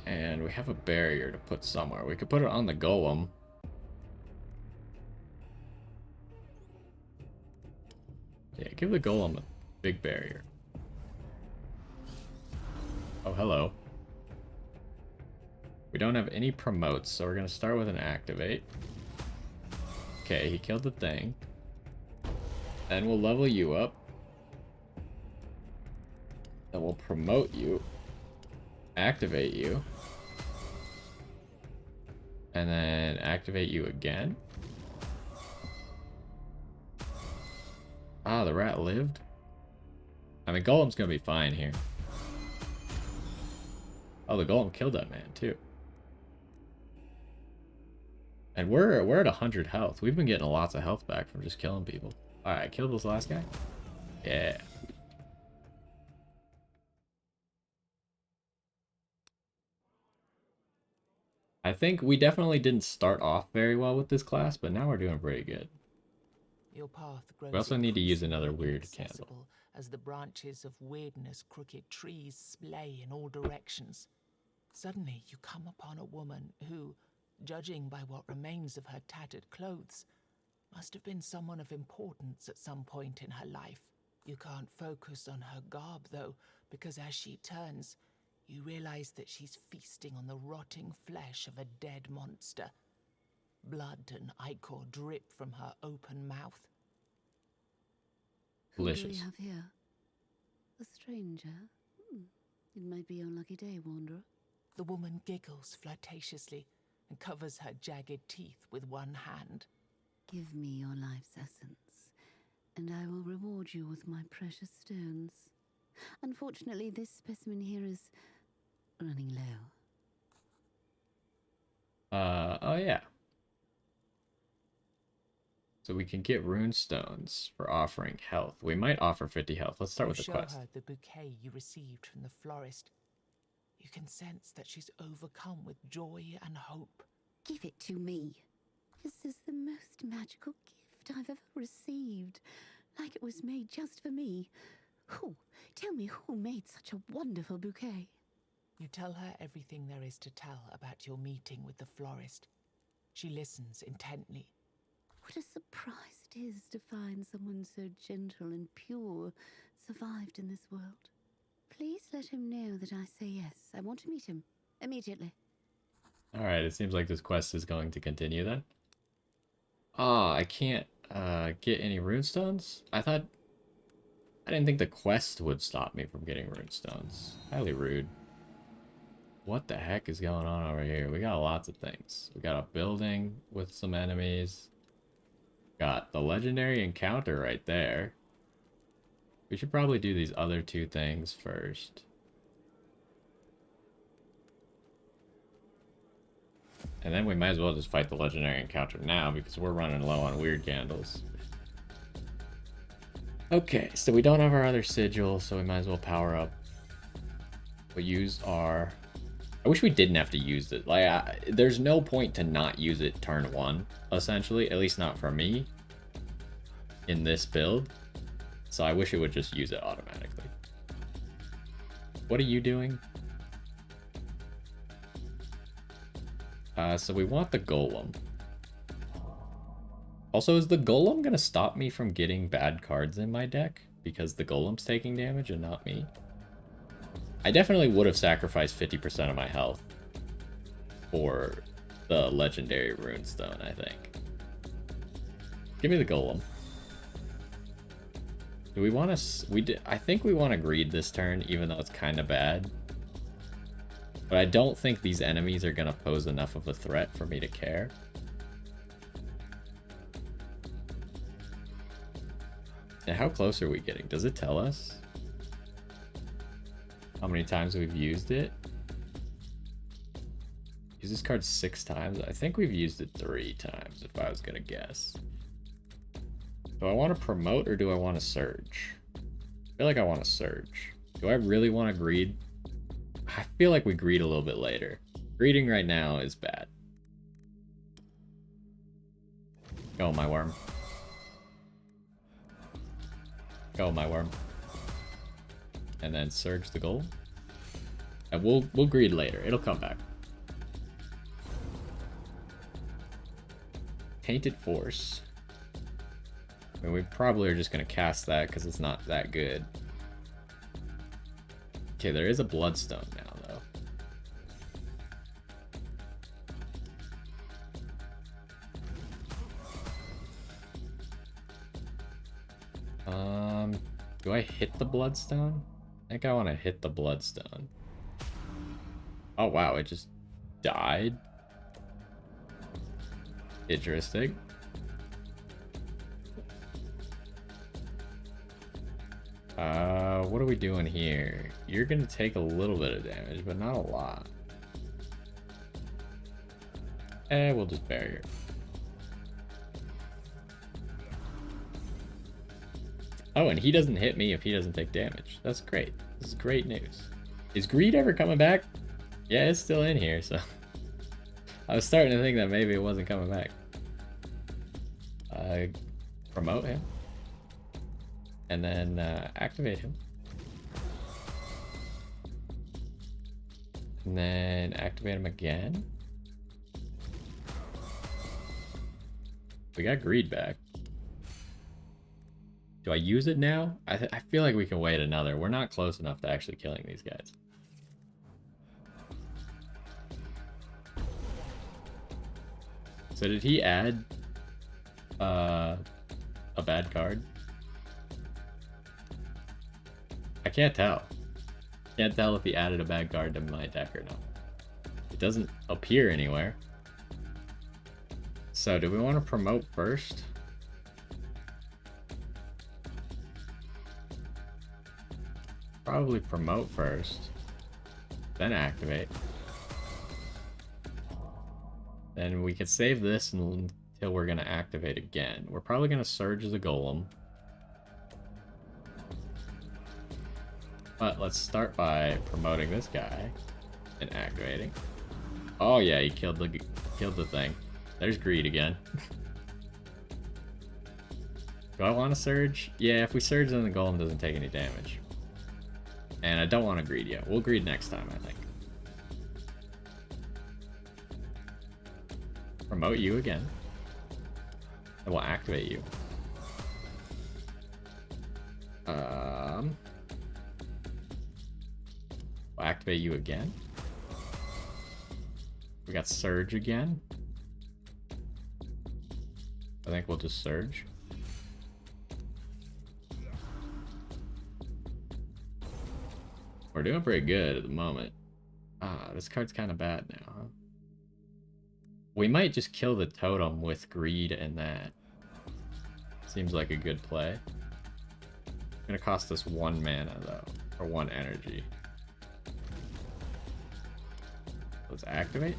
And we have a barrier to put somewhere. We could put it on the golem. Yeah, give the golem a big barrier. Oh, hello. We don't have any promotes, so we're going to start with an activate. Okay, he killed the thing. Then we'll level you up. Then we'll promote you. Activate you. And then activate you again. Ah, the rat lived. I mean, Golem's gonna be fine here. Oh, the Golem killed that man too. And we're at 100 health. We've been getting lots of health back from just killing people. All right, kill this last guy. Yeah. I think we definitely didn't start off very well with this class, but now we're doing pretty good. Your path grows We also need to use another increasingly weird candle. inaccessible as the branches of weirdness crooked trees splay in all directions. Suddenly you come upon a woman who, judging by what remains of her tattered clothes, must have been someone of importance at some point in her life. You can't focus on her garb, though, because as she turns, you realize that she's feasting on the rotting flesh of a dead monster. Blood and ichor drip from her open mouth. Who do we Delicious. have here? A stranger? It might be your lucky day, wanderer. The woman giggles flirtatiously and covers her jagged teeth with one hand. Give me your life's essence, and I will reward you with my precious stones. Unfortunately, this specimen here is running low. Oh yeah. So we can get rune stones for offering health. We might offer 50 health. Let's start with the You quest. show her the bouquet you received from the florist. You can sense that she's overcome with joy and hope. Give it to me. This is the most magical gift I've ever received. Like it was made just for me. Tell me who made such a wonderful bouquet? You tell her everything there is to tell about your meeting with the florist. She listens intently. What a surprise it is to find someone so gentle and pure survived in this world. Please let him know that I say yes. I want to meet him immediately. Alright, it seems like this quest is going to continue then. Ah, I can't get any runestones? I didn't think the quest would stop me from getting runestones. Highly rude. What the heck is going on over here? We got lots of things. We got a building with some enemies. Got the legendary encounter right there. We should probably do these other two things first. And then we might as well just fight the legendary encounter now because we're running low on weird candles. Okay, so we don't have our other sigil, so we might as well power up. We'll use our... I wish we didn't have to use it. Like, there's no point to not use it turn 1, essentially. At least not for me. In this build. So I wish it would just use it automatically. What are you doing? So we want the golem. Also, is the golem gonna stop me from getting bad cards in my deck? Because the golem's taking damage and not me? I definitely would have sacrificed 50% of my health for the legendary runestone, I think. Give me the golem. Do we want to... I think we want to greed this turn, even though it's kind of bad. But I don't think these enemies are going to pose enough of a threat for me to care. And how close are we getting? Does it tell us how many times we've used it? Use this card 6 times? I think we've used it 3 times, if I was going to guess. Do I want to promote or do I want to surge? I feel like I want to surge. Do I really want to greed? I feel like we greed a little bit later. Greeding right now is bad. Go, my worm. Go, my worm. And then surge the goal. And we'll greed later. It'll come back. Tainted Force. I mean, we probably are just going to cast that because it's not that good. Okay, there is a Bloodstone now, though. Do I hit the Bloodstone? I think I want to hit the Bloodstone. Oh, wow, it just died. Interesting. What are we doing here? You're gonna take a little bit of damage, but not a lot. We'll just bury her. Oh, and he doesn't hit me if he doesn't take damage. That's great. This is great news. Is greed ever coming back? Yeah, it's still in here, so... I was starting to think that maybe it wasn't coming back. Promote him. And then activate him. And then activate him again. We got greed back. Do I use it now? I feel like we can wait another. We're not close enough to actually killing these guys. So did he add a bad card? I can't tell. Can't tell if he added a bad card to my deck or not. It doesn't appear anywhere. So do we want to promote first? Probably promote first, then activate. Then we could save this until we're gonna activate again. We're probably gonna surge the golem. But let's start by promoting this guy and activating. Oh yeah, he killed the thing. There's greed again. Do I want to surge? Yeah, if we surge, then the golem doesn't take any damage. And I don't want to greed yet. We'll greed next time, I think. Promote you again. And we'll activate you. We'll activate you again. We got surge again. I think we'll just surge. We're doing pretty good at the moment. Ah, this card's kind of bad now, huh? We might just kill the totem with greed and that. Seems like a good play. Gonna cost us 1 mana though, or 1 energy. Let's activate.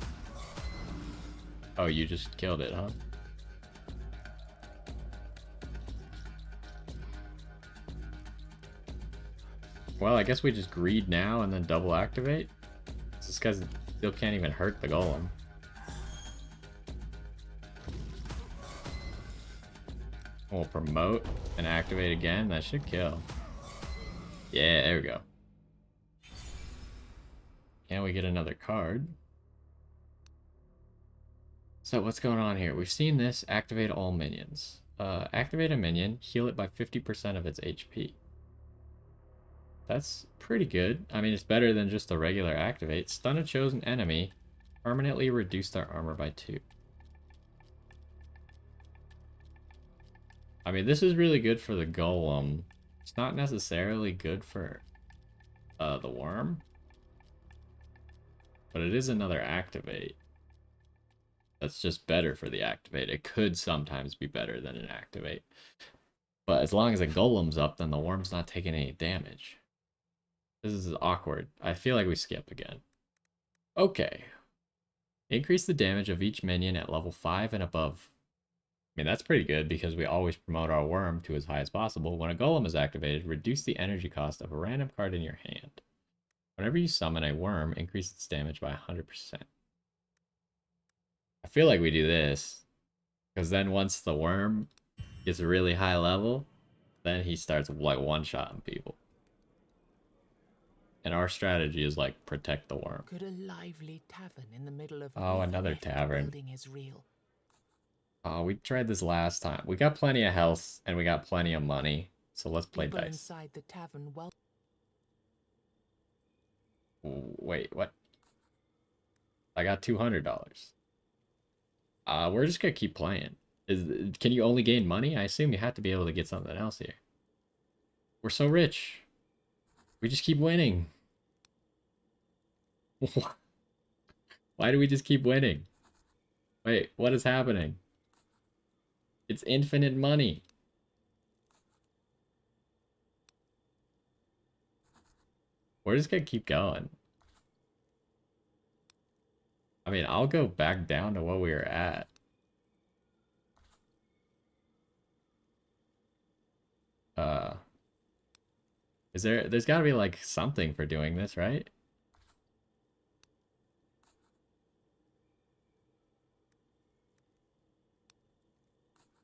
Oh, you just killed it, huh? Well, I guess we just greed now and then double activate. This guy's still can't even hurt the golem. We'll promote and activate again. That should kill. Yeah, there we go. Can we get another card? So what's going on here? We've seen this. Activate all minions. Activate a minion. Heal it by 50% of its HP. That's pretty good. I mean, it's better than just a regular activate. Stun a chosen enemy. Permanently reduce their armor by 2. I mean, this is really good for the golem. It's not necessarily good for the worm. But it is another activate. That's just better for the activate. It could sometimes be better than an activate. But as long as a golem's up, then the worm's not taking any damage. This is awkward. I feel like we skip again. Okay. Increase the damage of each minion at level 5 and above. I mean, that's pretty good because we always promote our worm to as high as possible. When a golem is activated, reduce the energy cost of a random card in your hand. Whenever you summon a worm, increase its damage by 100%. I feel like we do this, because then once the worm gets a really high level, then he starts like one-shotting people. And our strategy is like protect the worm. Could a lively tavern in the middle of Oh, another Ethernet tavern. building is real? Oh, we tried this last time. We got plenty of health and we got plenty of money, so let's play People dice. inside the tavern well. Wait, what? I got $200. We're just gonna keep playing. Can you only gain money? I assume you have to be able to get something else here. We're so rich. We just keep winning. Why do we just keep winning? Wait, what is happening? It's infinite money. We're just gonna keep going. I mean, I'll go back down to what we were at. There's gotta be like something for doing this, right?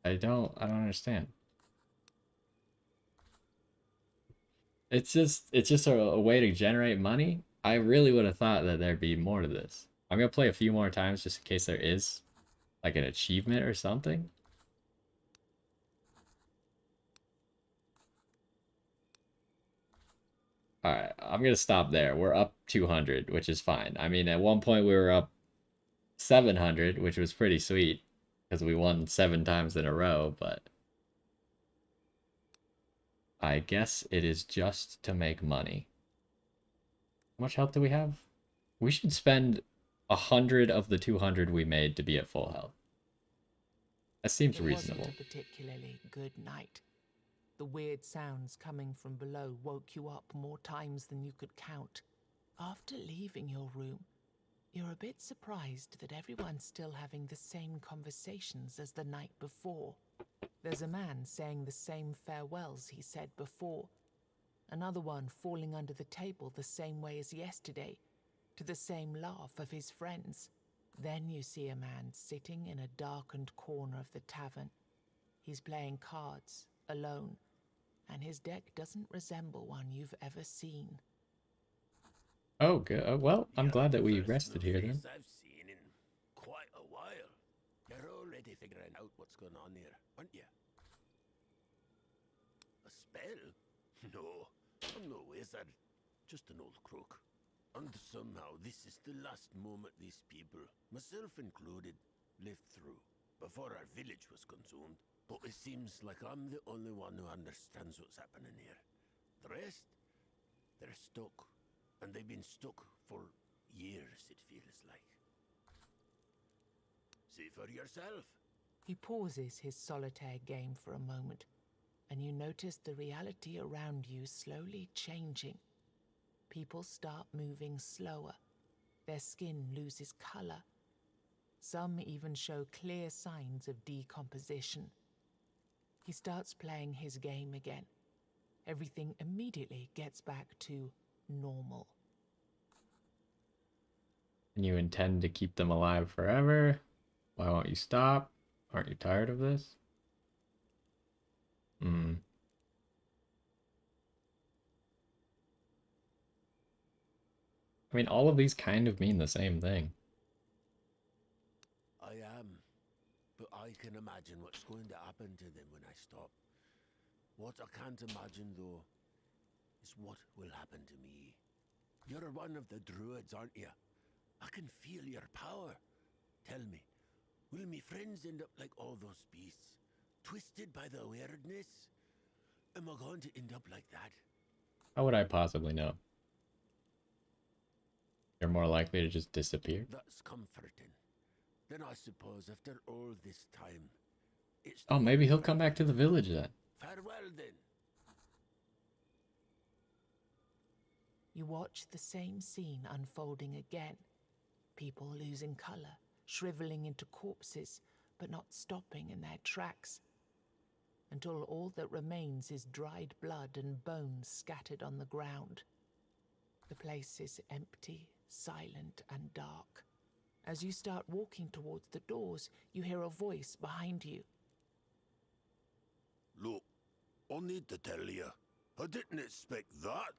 I don't understand. It's just a way to generate money. I really would have thought that there'd be more to this. I'm gonna play a few more times just in case there is like an achievement or something. Alright, I'm gonna stop there. We're up 200, which is fine. I mean, at one point we were up 700, which was pretty sweet because we won 7 times in a row, but I guess it is just to make money. How much health do we have? We should spend 100 of the 200 we made to be at full health. That seems reasonable. It wasn't a particularly good night. The weird sounds coming from below woke you up more times than you could count. After leaving your room, you're a bit surprised that everyone's still having the same conversations as the night before. There's a man saying the same farewells he said before. Another one falling under the table the same way as yesterday, to the same laugh of his friends. Then you see a man sitting in a darkened corner of the tavern. He's playing cards, alone, and his deck doesn't resemble one you've ever seen. Oh, good. Well, I'm glad that we rested here then. I've seen in quite a while. You're already figuring out what's going on here, aren't you? A spell? No, I'm no wizard. Just an old crook. And somehow this is the last moment these people, myself included, lived through, before our village was consumed. But it seems like I'm the only one who understands what's happening here. The rest, they're stuck. And they've been stuck for years, it feels like. See for yourself. He pauses his solitaire game for a moment, and you notice the reality around you slowly changing. People start moving slower. Their skin loses color. Some even show clear signs of decomposition. He starts playing his game again. Everything immediately gets back to normal. And you intend to keep them alive forever? Why won't you stop? Aren't you tired of this? I mean, all of these kind of mean the same thing. I am. But I can imagine what's going to happen to them when I stop. What I can't imagine, though, is what will happen to me. You're one of the druids, aren't you? I can feel your power. Tell me, will me friends end up like all those beasts? Twisted by the weirdness? Am I going to end up like that? How would I possibly know? You're more likely to just disappear? That's comforting. Then I suppose after all this time, it's... Oh, maybe he'll come back to the village then. Farewell, then. You watch the same scene unfolding again. People losing color, shriveling into corpses, but not stopping in their tracks. Until all that remains is dried blood and bones scattered on the ground. The place is empty, silent, and dark. As you start walking towards the doors, you hear a voice behind you. Look, I need to tell you, I didn't expect that.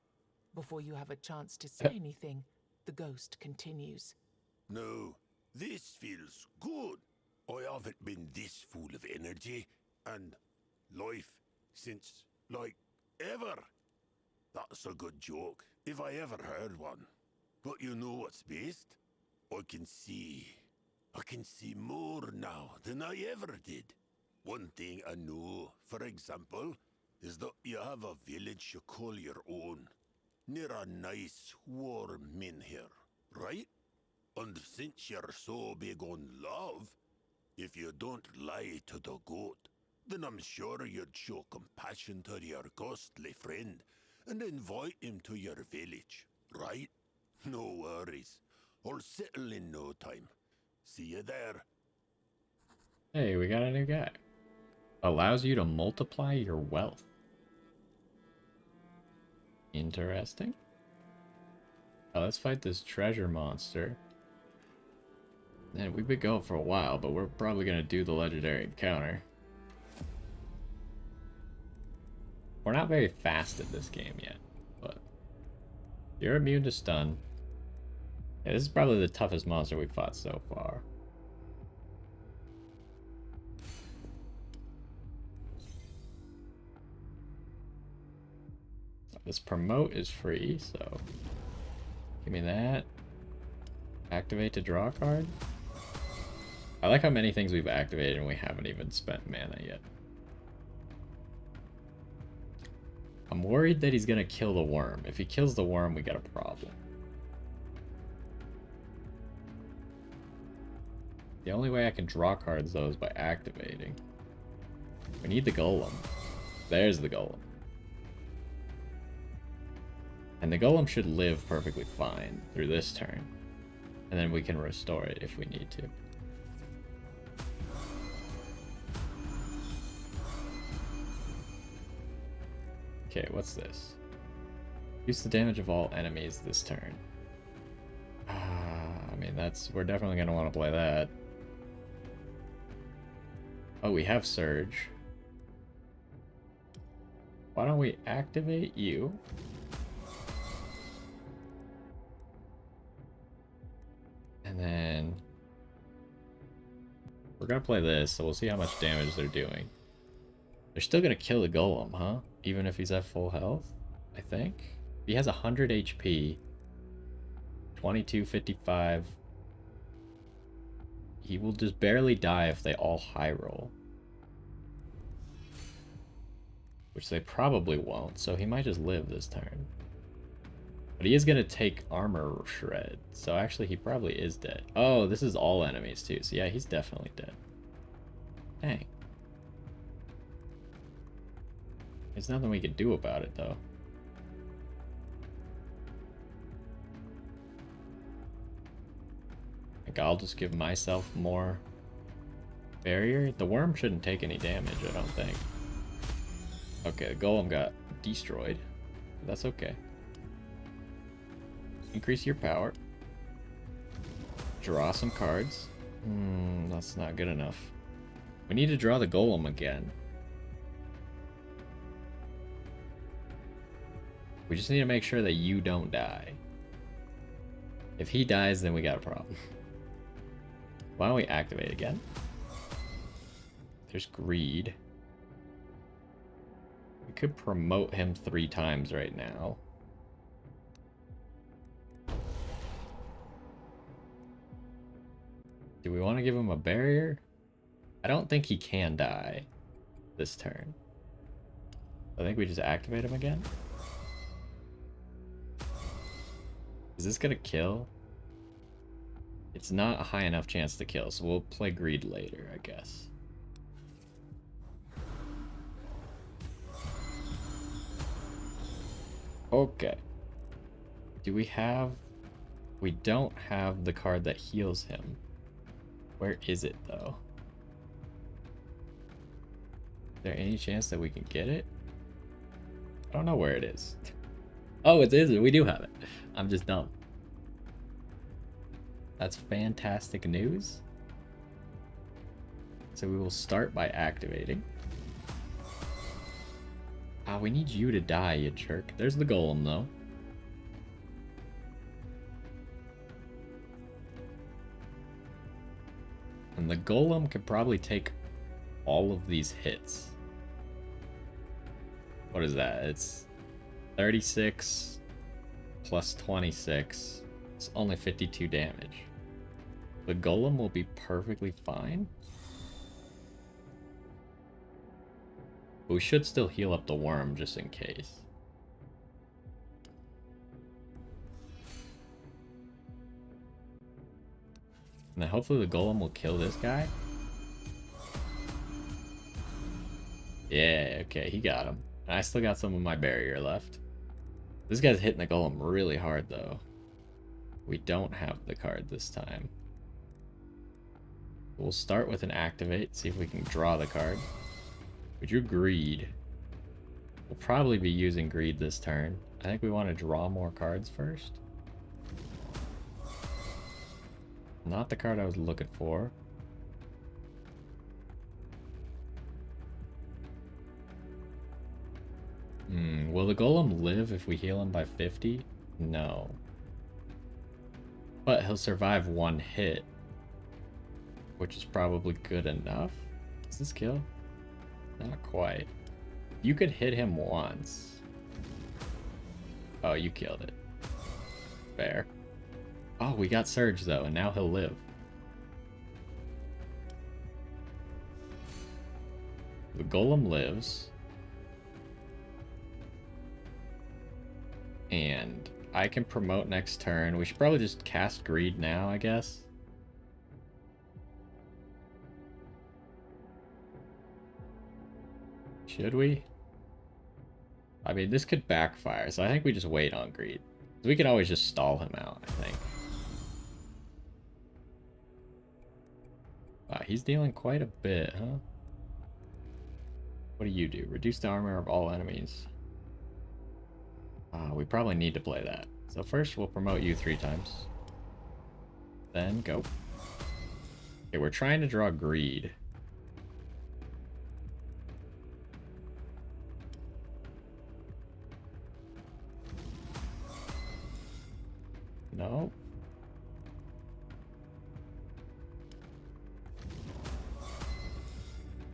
Before you have a chance to say anything, the ghost continues. No, this feels good. I haven't been this full of energy and life since, like, ever. That's a good joke, if I ever heard one. But you know what's best? I can see more now than I ever did. One thing I know, for example, is that you have a village you call your own, near a nice, warm min here, right? And since you're so big on love, if you don't lie to the goat, then I'm sure you'd show compassion to your ghostly friend and invite him to your village, right? No worries. I'll settle in no time. See you there. Hey, we got a new guy. Allows you to multiply your wealth. Interesting. Oh, let's fight this treasure monster. Man, we've been going for a while, but we're probably going to do the legendary encounter. We're not very fast at this game yet, but you're immune to stun. Yeah, this is probably the toughest monster we've fought so far. This promote is free, so give me that. Activate to draw a card. I like how many things we've activated and we haven't even spent mana yet. I'm worried that he's gonna kill the worm. If he kills the worm, we got a problem. The only way I can draw cards, though, is by activating. We need the golem. There's the golem. And the golem should live perfectly fine through this turn. And then we can restore it if we need to. Okay, what's this? Use the damage of all enemies this turn. I mean, we're definitely going to want to play that. Oh, we have Surge. Why don't we activate you? And then we're going to play this, so we'll see how much damage they're doing. They're still going to kill the golem, huh? Even if he's at full health, I think. He has 100 HP. 2255. He will just barely die if they all high roll. Which they probably won't, so he might just live this turn. But he is going to take armor shred. So actually he probably is dead. Oh, this is all enemies too. So yeah, he's definitely dead. Dang. There's nothing we could do about it though. Like I'll just give myself more barrier. The worm shouldn't take any damage, I don't think. Okay, the golem got destroyed. That's okay. Increase your power. Draw some cards. That's not good enough. We need to draw the golem again. We just need to make sure that you don't die. If he dies, then we got a problem. Why don't we activate again? There's greed. We could promote him 3 times right now. Do we want to give him a barrier? I don't think he can die this turn. I think we just activate him again. Is this gonna kill? It's not a high enough chance to kill, so we'll play greed later, I guess. Okay. Do we have... We don't have the card that heals him. Where is it, though? Is there any chance that we can get it? I don't know where it is. Oh, it is. We do have it. I'm just dumb. That's fantastic news. So we will start by activating. Ah, we need you to die, you jerk. There's the golem, though. And the golem could probably take all of these hits. What is that? It's 36 plus 26. It's only 52 damage. The golem will be perfectly fine. But we should still heal up the worm just in case. And then hopefully the golem will kill this guy. Yeah, okay, he got him. I still got some of my barrier left. This guy's hitting the golem really hard though. We don't have the card this time. We'll start with an activate, see if we can draw the card. We drew greed. We'll probably be using greed this turn. I think we want to draw more cards first. Not the card I was looking for. Will the golem live if we heal him by 50? No. But he'll survive 1 hit, which is probably good enough. Does this kill? Not quite. You could hit him once. Oh, you killed it. Fair. Oh, we got Surge though, and now he'll live. The golem lives. And I can promote next turn. We should probably just cast greed now, I guess. Should we? I mean, this could backfire, so I think we just wait on greed. We can always just stall him out, I think. Wow, he's dealing quite a bit, huh? What do you do? Reduce the armor of all enemies. We probably need to play that. So first we'll promote you 3 times. Then go. Okay, we're trying to draw greed. No.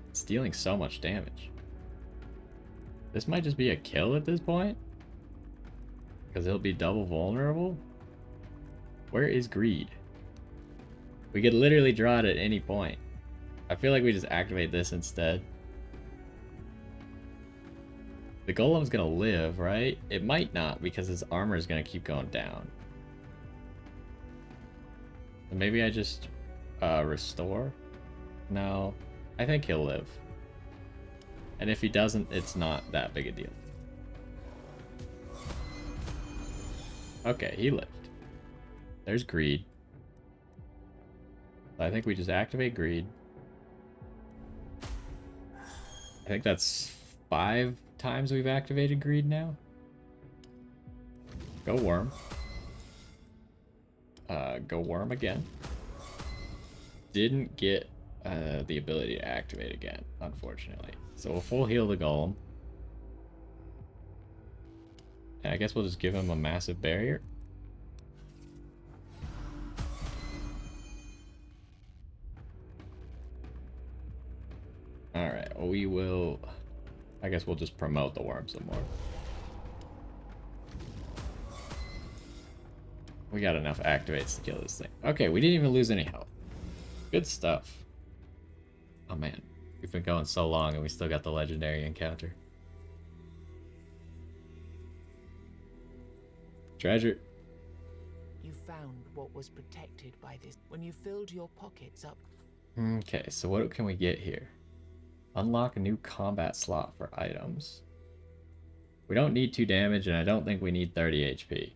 It's dealing so much damage. This might just be a kill at this point. Because he'll be double vulnerable. Where is greed? We could literally draw it at any point. I feel like we just activate this instead. The golem's gonna live, right? It might not, because his armor is gonna keep going down. So maybe I just restore? No, I think he'll live. And if he doesn't, it's not that big a deal. Okay, he lived. There's greed. I think we just activate greed. I think that's 5 times we've activated greed now. Go worm. Go worm again. Didn't get the ability to activate again, unfortunately. So we'll full heal the golem. And I guess we'll just give him a massive barrier. Alright, we will... I guess we'll just promote the worm some more. We got enough activates to kill this thing. Okay, we didn't even lose any health. Good stuff. Oh man, we've been going so long and we still got the legendary encounter. Treasure. You found what was protected by this when you filled your pockets up. Okay, so what can we get here? Unlock a new combat slot for items. We don't need 2 damage, and I don't think we need 30 HP.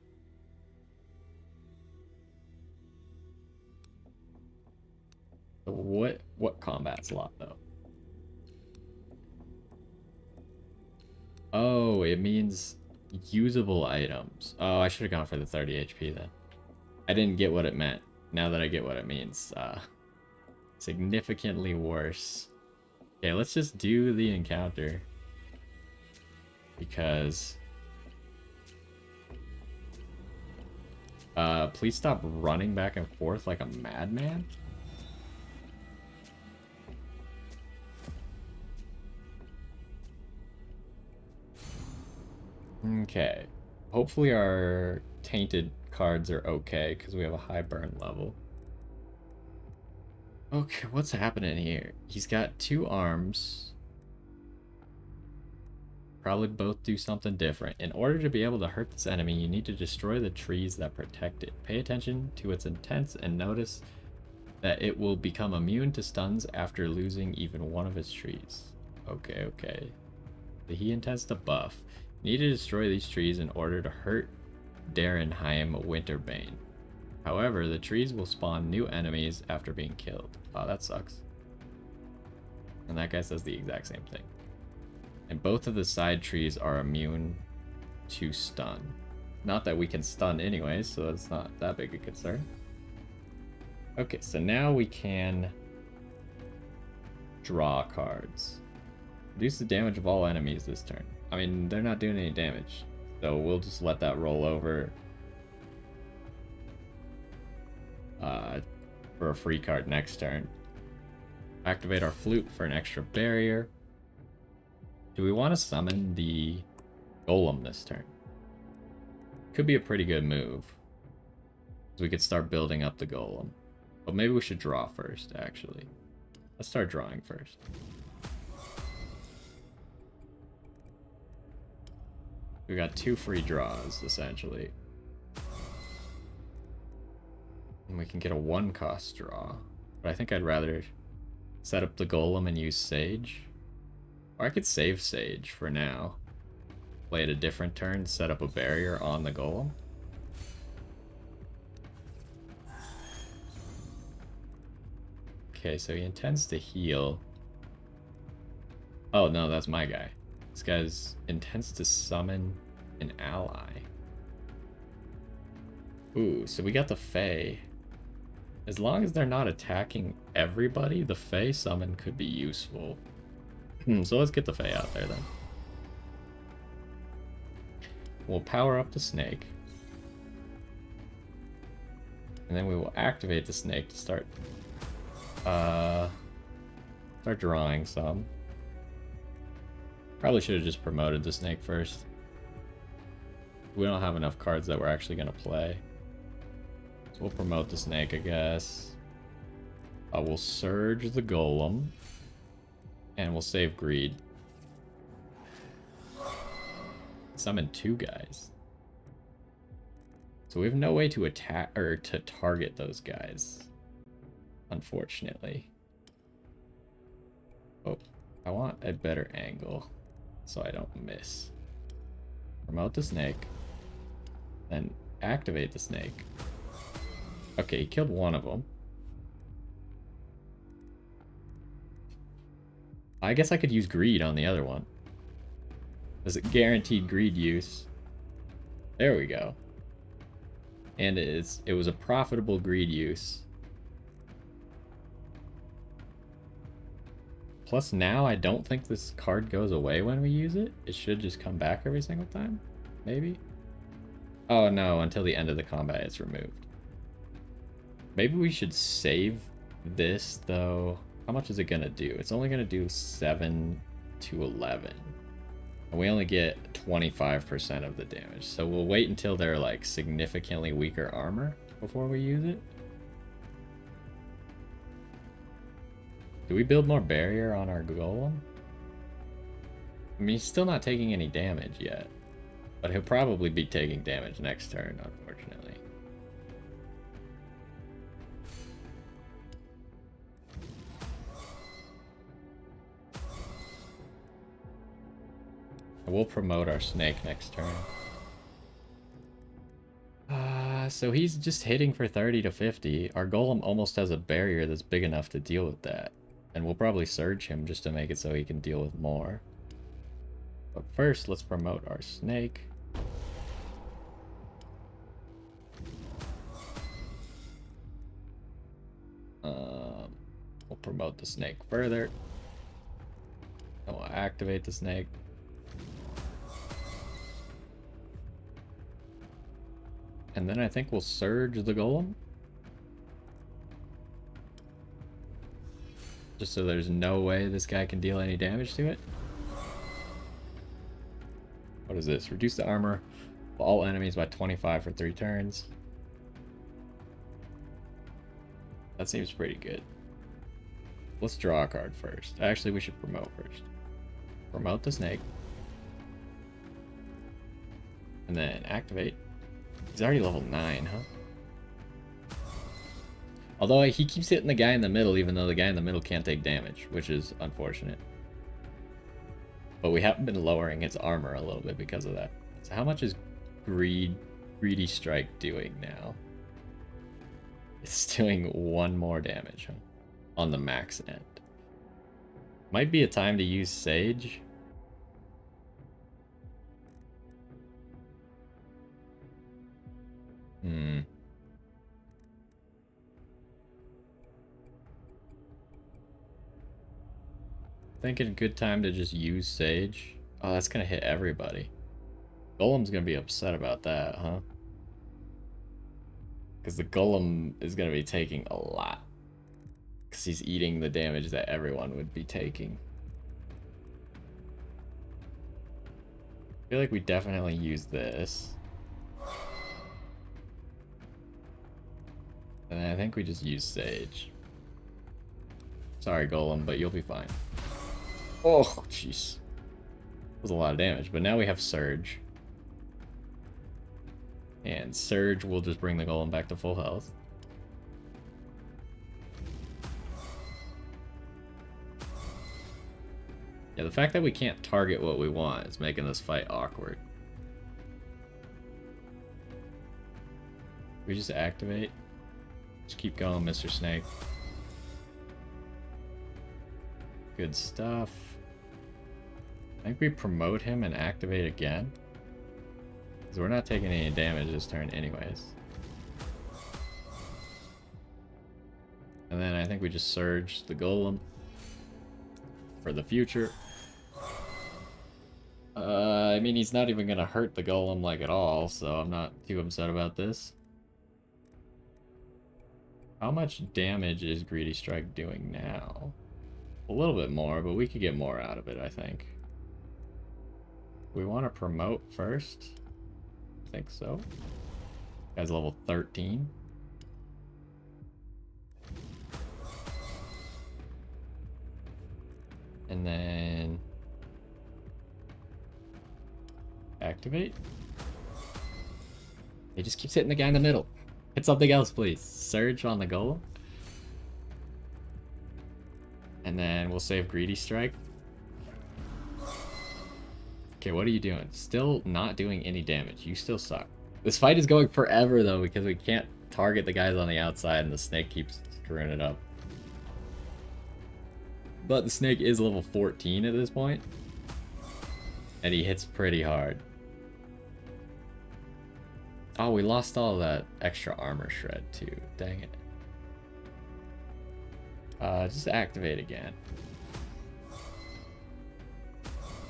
So what combat slot, though? Oh, it means usable items. Oh, I should have gone for the 30 HP then. I didn't get what it meant. Now that I get what it means, significantly worse. Okay, let's just do the encounter. Because... please stop running back and forth like a madman. Okay. Hopefully our tainted cards are okay, because we have a high burn level. Okay, what's happening here? He's got 2 arms. Probably both do something different. In order to be able to hurt this enemy, you need to destroy the trees that protect it. Pay attention to its intents and notice that it will become immune to stuns after losing even one of its trees. Okay, okay. He intends to buff. You need to destroy these trees in order to hurt Darenheim Winterbane. However, the trees will spawn new enemies after being killed. Oh, that sucks. And that guy says the exact same thing. And both of the side trees are immune to stun. Not that we can stun anyways, so it's not that big a concern. Okay, so now we can draw cards. Reduce the damage of all enemies this turn. I mean, they're not doing any damage, so we'll just let that roll over. For a free card next turn. Activate our flute for an extra barrier. Do we want to summon the golem this turn? Could be a pretty good move. So we could start building up the golem. But maybe we should draw first, actually. Let's start drawing first. We got 2 free draws, essentially. And we can get a 1-cost draw. But I think I'd rather set up the golem and use Sage. Or I could save Sage for now. Play it a different turn, set up a barrier on the golem. Okay, so he intends to heal. Oh no, that's my guy. This guy's intends to summon an ally. Ooh, so we got the Fae. As long as they're not attacking everybody, the Fae summon could be useful. So let's get the Fae out there then. We'll power up the snake. And then we will activate the snake to start drawing some. Probably should have just promoted the snake first. We don't have enough cards that we're actually going to play. So we'll promote the snake, I guess. We'll surge the golem. And we'll save greed. summon 2 guys. So we have no way to attack or to target those guys, unfortunately. Oh, I want a better angle so I don't miss. Promote the snake, then activate the snake. Okay, he killed one of them. I guess I could use greed on the other one. Is it guaranteed greed use? There we go. And it was a profitable greed use. Plus now I don't think this card goes away when we use it. It should just come back every single time. Maybe? Oh no, until the end of the combat it's removed. Maybe we should save this though. How much is it gonna do? It's only gonna do 7 to 11. And we only get 25% of the damage. So we'll wait until they're like significantly weaker armor before we use it. Do we build more barrier on our golem? I mean, he's still not taking any damage yet. But he'll probably be taking damage next turn, unfortunately. We'll promote our snake next turn. So he's just hitting for 30 to 50. Our golem almost has a barrier that's big enough to deal with that. And we'll probably surge him just to make it so he can deal with more. But first, let's promote our snake. We'll promote the snake further. And we'll activate the snake. And then I think we'll surge the golem. Just so there's no way this guy can deal any damage to it. What is this? Reduce the armor of all enemies by 25 for 3 turns. That seems pretty good. Let's draw a card first. Actually, we should promote first. Promote the snake. And then activate. He's already level 9, huh? Although he keeps hitting the guy in the middle, even though the guy in the middle can't take damage, which is unfortunate. But we have been lowering its armor a little bit because of that. So how much is Greedy Strike doing now? It's doing 1 more damage, huh? On the max end. Might be a time to use Sage. Thinking good time to just use Sage. Oh, that's gonna hit everybody. Golem's gonna be upset about that, huh? Because the Golem is gonna be taking a lot. Because he's eating the damage that everyone would be taking. I feel like we definitely use this. And I think we just use Sage. Sorry, Golem, but you'll be fine. Oh, jeez. That was a lot of damage, but now we have Surge. And Surge will just bring the Golem back to full health. Yeah, the fact that we can't target what we want is making this fight awkward. We just activate. Just keep going, Mr. Snake. Good stuff. I think we promote him and activate again. Because we're not taking any damage this turn anyways. And then I think we just surge the Golem for the future. I mean, he's not even going to hurt the Golem like at all, so I'm not too upset about this. How much damage is Greedy Strike doing now? A little bit more, but we could get more out of it, I think. We want to promote first? I think so. Guy's level 13. And then Activate. He just keeps hitting the guy in the middle. Hit something else, please. Surge on the golem. And then we'll save Greedy Strike. Okay, what are you doing? Still not doing any damage. You still suck. This fight is going forever, though, because we can't target the guys on the outside, and the snake keeps screwing it up. But the snake is level 14 at this point. And he hits pretty hard. Oh, we lost all that extra armor shred, too. Dang it. Just activate again.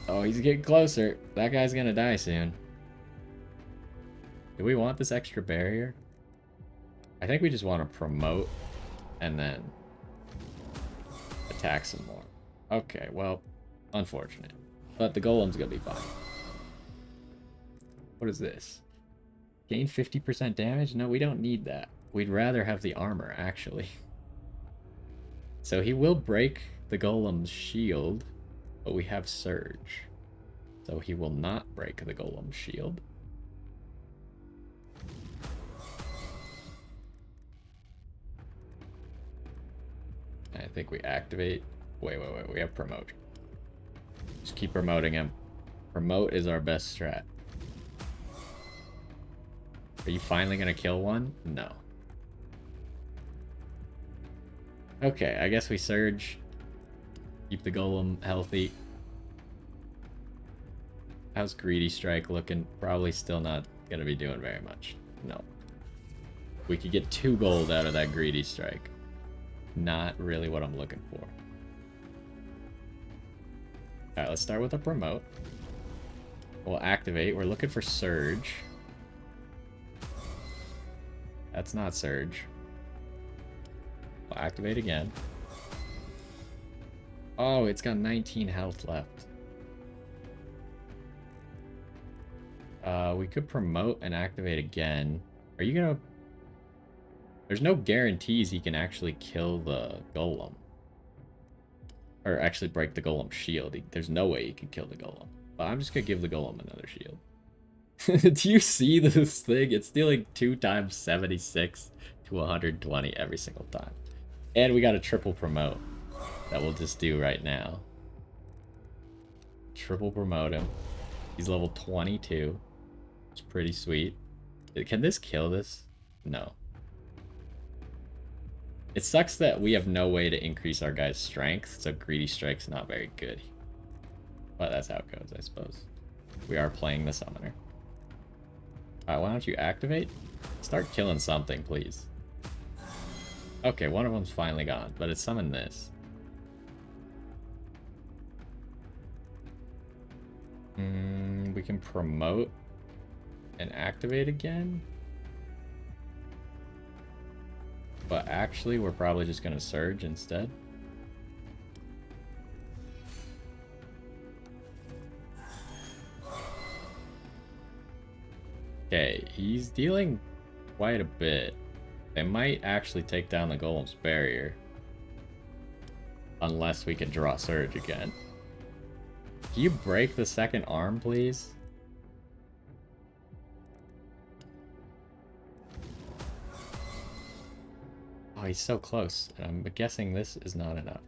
Oh, he's getting closer. That guy's gonna die soon. Do we want this extra barrier? I think we just want to promote and then attack some more. Okay, well, unfortunate. But the golem's gonna be fine. What is this? Gain 50% damage? No, we don't need that. We'd rather have the armor, actually. So he will break the golem's shield, but we have Surge. So he will not break the golem's shield. I think we activate. Wait. We have Promote. Just keep promoting him. Promote is our best strat. Are you finally gonna kill one? No. Okay, I guess we Surge. Keep the golem healthy. How's Greedy Strike looking? Probably still not gonna be doing very much. No. We could get 2 gold out of that Greedy Strike. Not really what I'm looking for. Alright, let's start with a Promote. We'll activate. We're looking for Surge. That's not Surge. We'll activate again. Oh, it's got 19 health left. We could Promote and activate again. Are you gonna... There's no guarantees he can actually kill the golem. Or actually break the golem shield. There's no way he can kill the golem. But I'm just gonna give the golem another shield. Do you see this thing? It's dealing 2 times 76 to 120 every single time. And we got a triple promote that we'll just do right now. Triple promote him. He's level 22. It's pretty sweet. Can this kill this? No. It sucks that we have no way to increase our guy's strength, so Greedy Strike's not very good. But that's how it goes, I suppose. We are playing the summoner. Alright, why don't you activate? Start killing something, please. Okay, one of them's finally gone, but it's summoned this. We can promote and activate again. But actually, we're probably just going to Surge instead. Okay, he's dealing quite a bit. They might actually take down the golem's barrier. Unless we can draw Surge again. Can you break the second arm, please? Oh, he's so close. And I'm guessing this is not enough.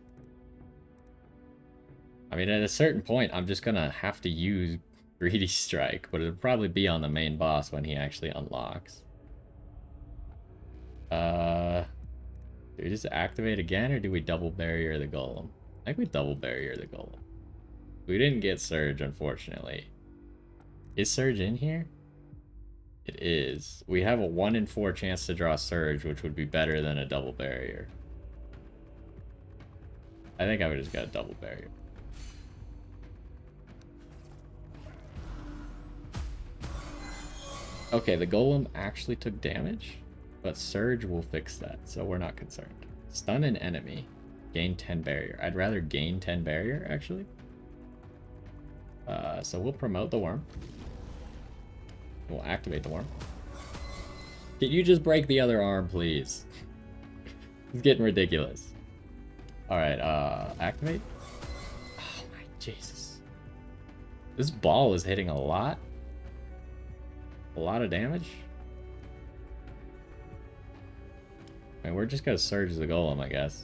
I mean, at a certain point, I'm just gonna have to use Greedy Strike, but it'll probably be on the main boss when he actually unlocks. Do we just activate again, or do we double barrier the golem? I think we double barrier the golem. We didn't get Surge, unfortunately. Is Surge in here? It is. We have a 1 in 4 chance to draw Surge, which would be better than a double barrier. I think I would just got a double barrier. Okay, the golem actually took damage, but Surge will fix that, so we're not concerned. Stun an enemy. Gain 10 barrier. I'd rather gain 10 barrier, actually. So we'll promote the worm. We'll activate the worm. Can you just break the other arm, please? It's getting ridiculous. Alright, activate. Oh my Jesus. This ball is hitting a lot. A lot of damage? I mean, we're just gonna surge the golem, I guess.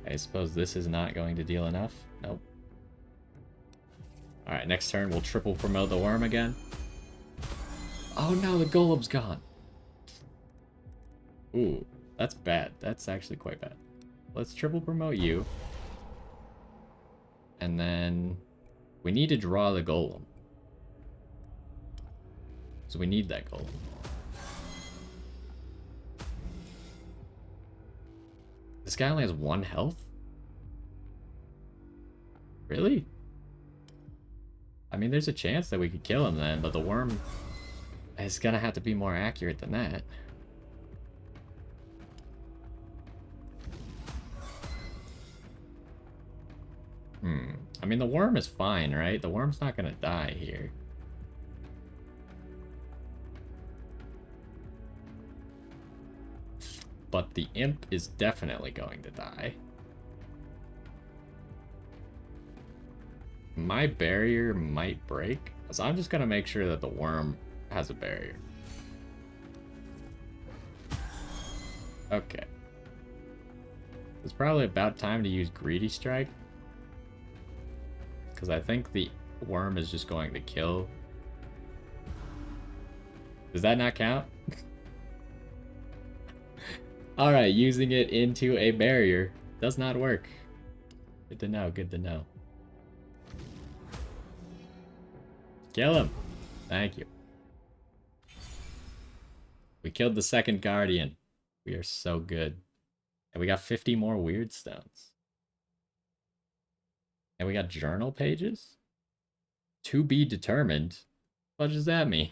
I suppose this is not going to deal enough. Nope. Alright, next turn we'll triple promote the worm again. Oh no, the golem's gone. Ooh, that's bad. That's actually quite bad. Let's triple promote you. And then we need to draw the golem. So we need that golem. This guy only has 1 health? Really? I mean, there's a chance that we could kill him then, but the worm is gonna have to be more accurate than that. I mean, the worm is fine, right? The worm's not gonna die here. But the imp is definitely going to die. My barrier might break, so I'm just gonna make sure that the worm has a barrier. Okay. It's probably about time to use Greedy Strike. Because I think the worm is just going to kill. Does that not count? Alright, using it into a barrier does not work. Good to know, good to know. Kill him! Thank you. We killed the second guardian. We are so good. And we got 50 more weird stones. And we got journal pages? To be determined? What does that mean?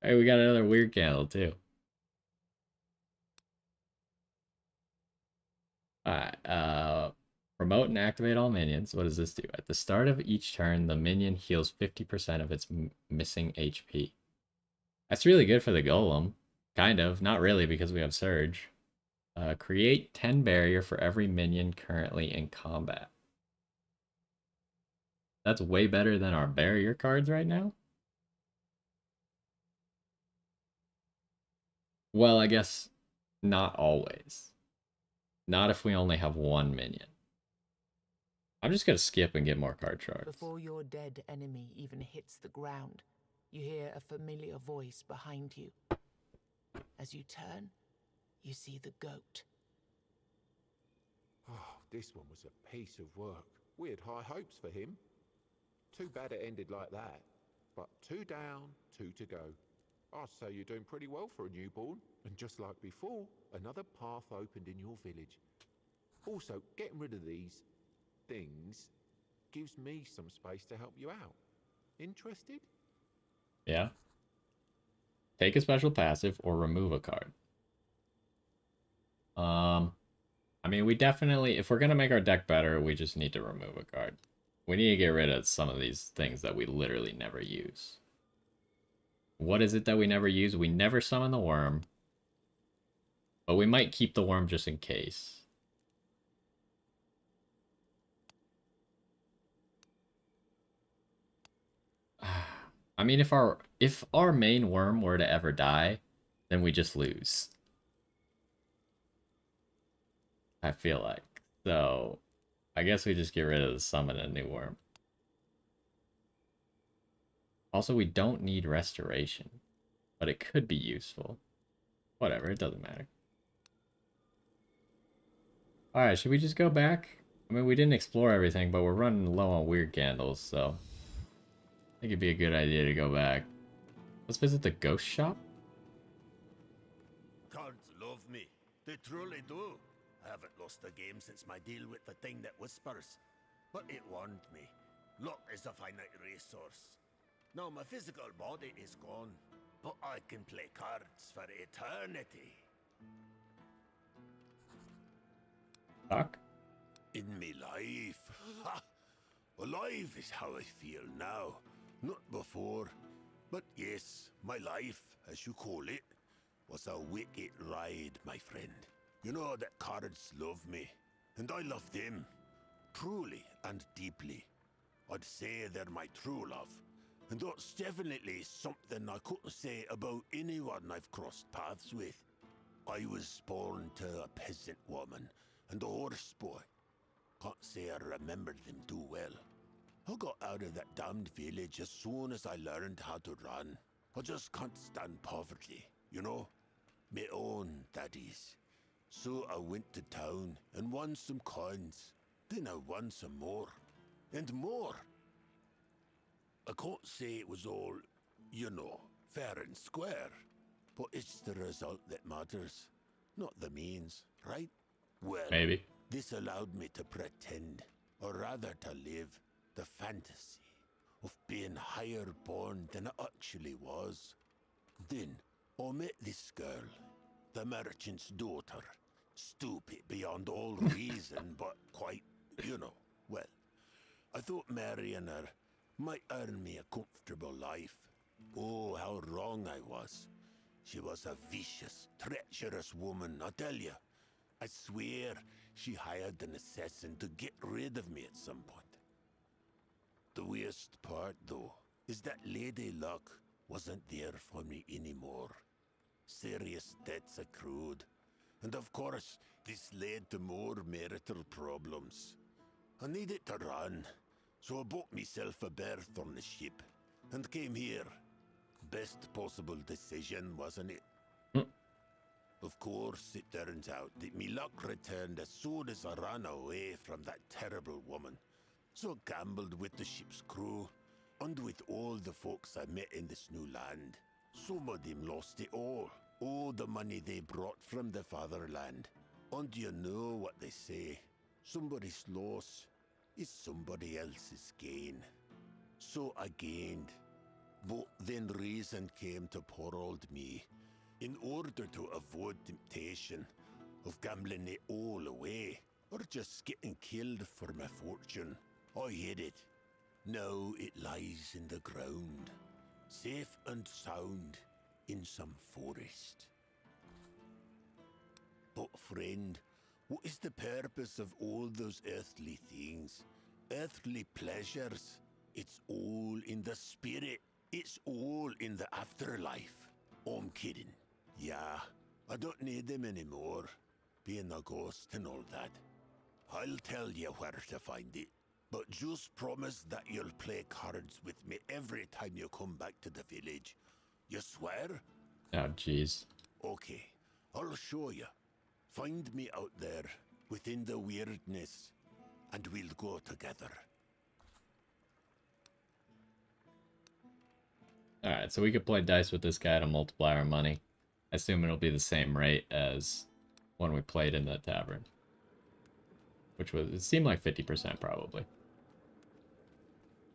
Hey, we got another weird candle too. Alright, promote and activate all minions. What does this do? At the start of each turn, the minion heals 50% of its missing HP. That's really good for the golem. Kind of. Not really, because we have Surge. Create 10 barrier for every minion currently in combat. That's way better than our barrier cards right now. Well, I guess not always. Not if we only have 1 minion. I'm just gonna skip and get more card charts. Before your dead enemy even hits the ground, you hear a familiar voice behind you. As you turn, you see the goat. Oh, this one was a piece of work. We had high hopes for him. Too bad it ended like that. But 2 down, 2 to go. I'd say you're doing pretty well for a newborn. And just like before, another path opened in your village. Also, getting rid of these things gives me some space to help you out. Interested? Yeah. Take a special passive or remove a card. I mean, we definitely, if we're gonna make our deck better, we just need to remove a card. We need to get rid of some of these things that we literally never use. What is it that we never use? We never summon the worm. But we might keep the worm just in case. I mean, if our main worm were to ever die, then we just lose. I feel like. So, I guess we just get rid of the summon a new worm. Also, we don't need restoration, but it could be useful. Whatever, it doesn't matter. Alright, should we just go back? I mean, we didn't explore everything, but we're running low on weird candles, so I think it'd be a good idea to go back. Let's visit the ghost shop. Cards love me. They truly do. I haven't lost a game since my deal with the thing that whispers. But it warned me. Luck is a finite resource. Now my physical body is gone, but I can play cards for eternity. Talk? In me life. Ha! Alive is how I feel now. Not before. But yes, my life, as you call it, was a wicked ride, my friend. You know that cards love me, and I love them. Truly and deeply. I'd say they're my true love. And that's definitely something I couldn't say about anyone I've crossed paths with. I was born to a peasant woman and a horse boy. Can't say I remember them too well. I got out of that damned village as soon as I learned how to run. I just can't stand poverty, you know? My own, that is. So I went to town and won some coins. Then I won some more. And more. I can't say it was all, you know, fair and square. But it's the result that matters, not the means, right? Well, Maybe. this allowed me to pretend, or rather to live, the fantasy of being higher born than I actually was. Then I met this girl, the merchant's daughter. Stupid beyond all reason, but quite, you know, well. I thought marrying her might earn me a comfortable life. Oh, how wrong I was. She was a vicious, treacherous woman, I tell you. I swear she hired an assassin to get rid of me at some point. The worst part, though, is that Lady Luck wasn't there for me anymore. Serious debts accrued. And of course, this led to more marital problems. I needed to run, so I bought myself a berth on the ship and came here. Best possible decision, wasn't it? Of course, it turns out that me luck returned as soon as I ran away from that terrible woman. So I gambled with the ship's crew, and with all the folks I met in this new land. Some of them lost it all the money they brought from the fatherland. And you know what they say, somebody's loss is somebody else's gain. So I gained, but then reason came to poor old me. In order to avoid temptation of gambling it all away, or just getting killed for my fortune, I hid it. Now it lies in the ground, safe and sound, in some forest. But friend, what is the purpose of all those earthly things? Earthly pleasures? It's all in the spirit. It's all in the afterlife. I'm kidding. Yeah, I don't need them anymore, being a ghost and all that. I'll tell you where to find it, but just promise that you'll play cards with me every time you come back to the village. You swear? Oh, jeez. Okay, I'll show you. Find me out there, within the weirdness, and we'll go together. Alright, so we could play dice with this guy to multiply our money. I assume it'll be the same rate as when we played in the tavern. Which was, it seemed like 50% probably.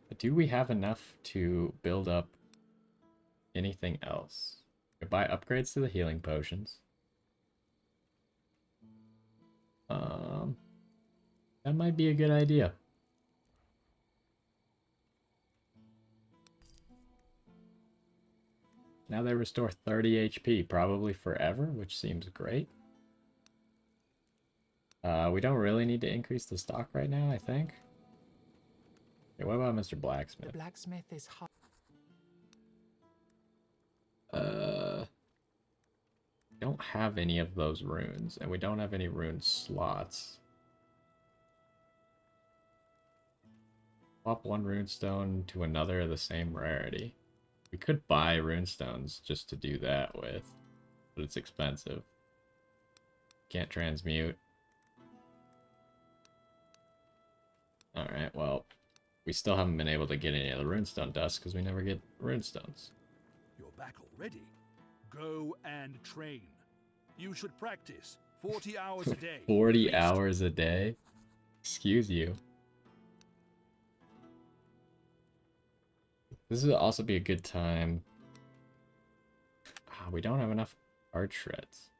But do we have enough to build up anything else? We could buy upgrades to the healing potions. That might be a good idea. Now they restore 30 HP, probably forever, which seems great. We don't really need to increase the stock right now, I think. Okay, what about Mr. Blacksmith? The blacksmith is hot. Don't have any of those runes, and we don't have any rune slots. Swap one runestone to another of the same rarity. We could buy runestones just to do that with, but it's expensive. Can't transmute. Alright, well, we still haven't been able to get any of the runestone dust because we never get runestones. You're back already? Go and train. You should practice 40 hours a day. 40 at least. hours a day? Excuse you. This would also be a good time. We don't have enough art shreds.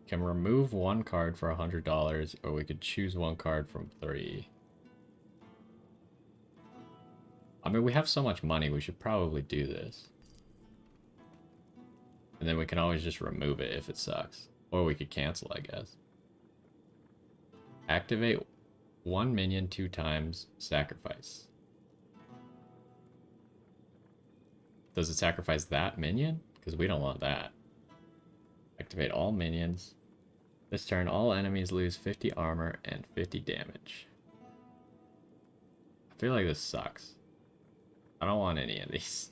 Can remove one card for $100, or we could choose one card from 3. I mean, we have so much money, we should probably do this. And then we can always just remove it if it sucks. Or we could cancel, I guess. Activate one minion 2 times, sacrifice. Does it sacrifice that minion? Because we don't want that. Activate all minions. This turn, all enemies lose 50 armor and 50 damage. I feel like this sucks. I don't want any of these.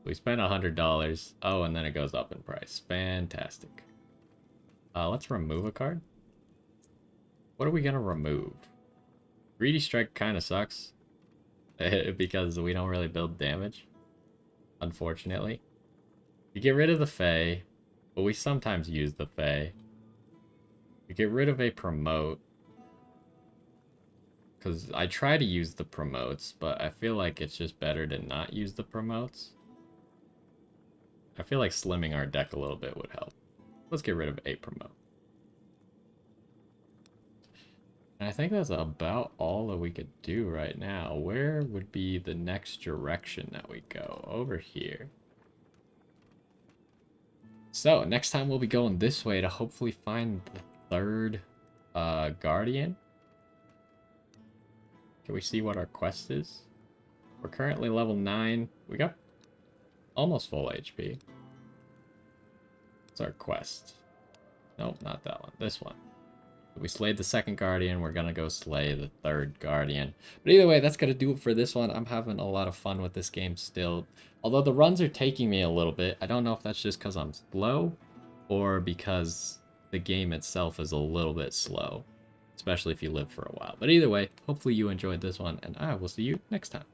We spent $100. Oh, and then it goes up in price. Fantastic. Let's remove a card. What are we gonna remove? Greedy Strike kind of sucks. Because we don't really build damage. Unfortunately. You get rid of the Fae, but we sometimes use the Fae. You get rid of a promote. Because I try to use the promotes, but I feel like it's just better to not use the promotes. I feel like slimming our deck a little bit would help. Let's get rid of a promote. And I think that's about all that we could do right now. Where would be the next direction that we go? Over here. So, next time we'll be going this way to hopefully find the third Guardian. Can we see what our quest is? We're currently level 9. We got almost full HP. What's our quest? Nope, not that one. This one. We slayed the second Guardian. We're gonna go slay the third Guardian. But either way, that's gonna do it for this one. I'm having a lot of fun with this game still. Although the runs are taking me a little bit. I don't know if that's just because I'm slow or because the game itself is a little bit slow. Especially if you live for a while. But either way, hopefully you enjoyed this one, and I will see you next time.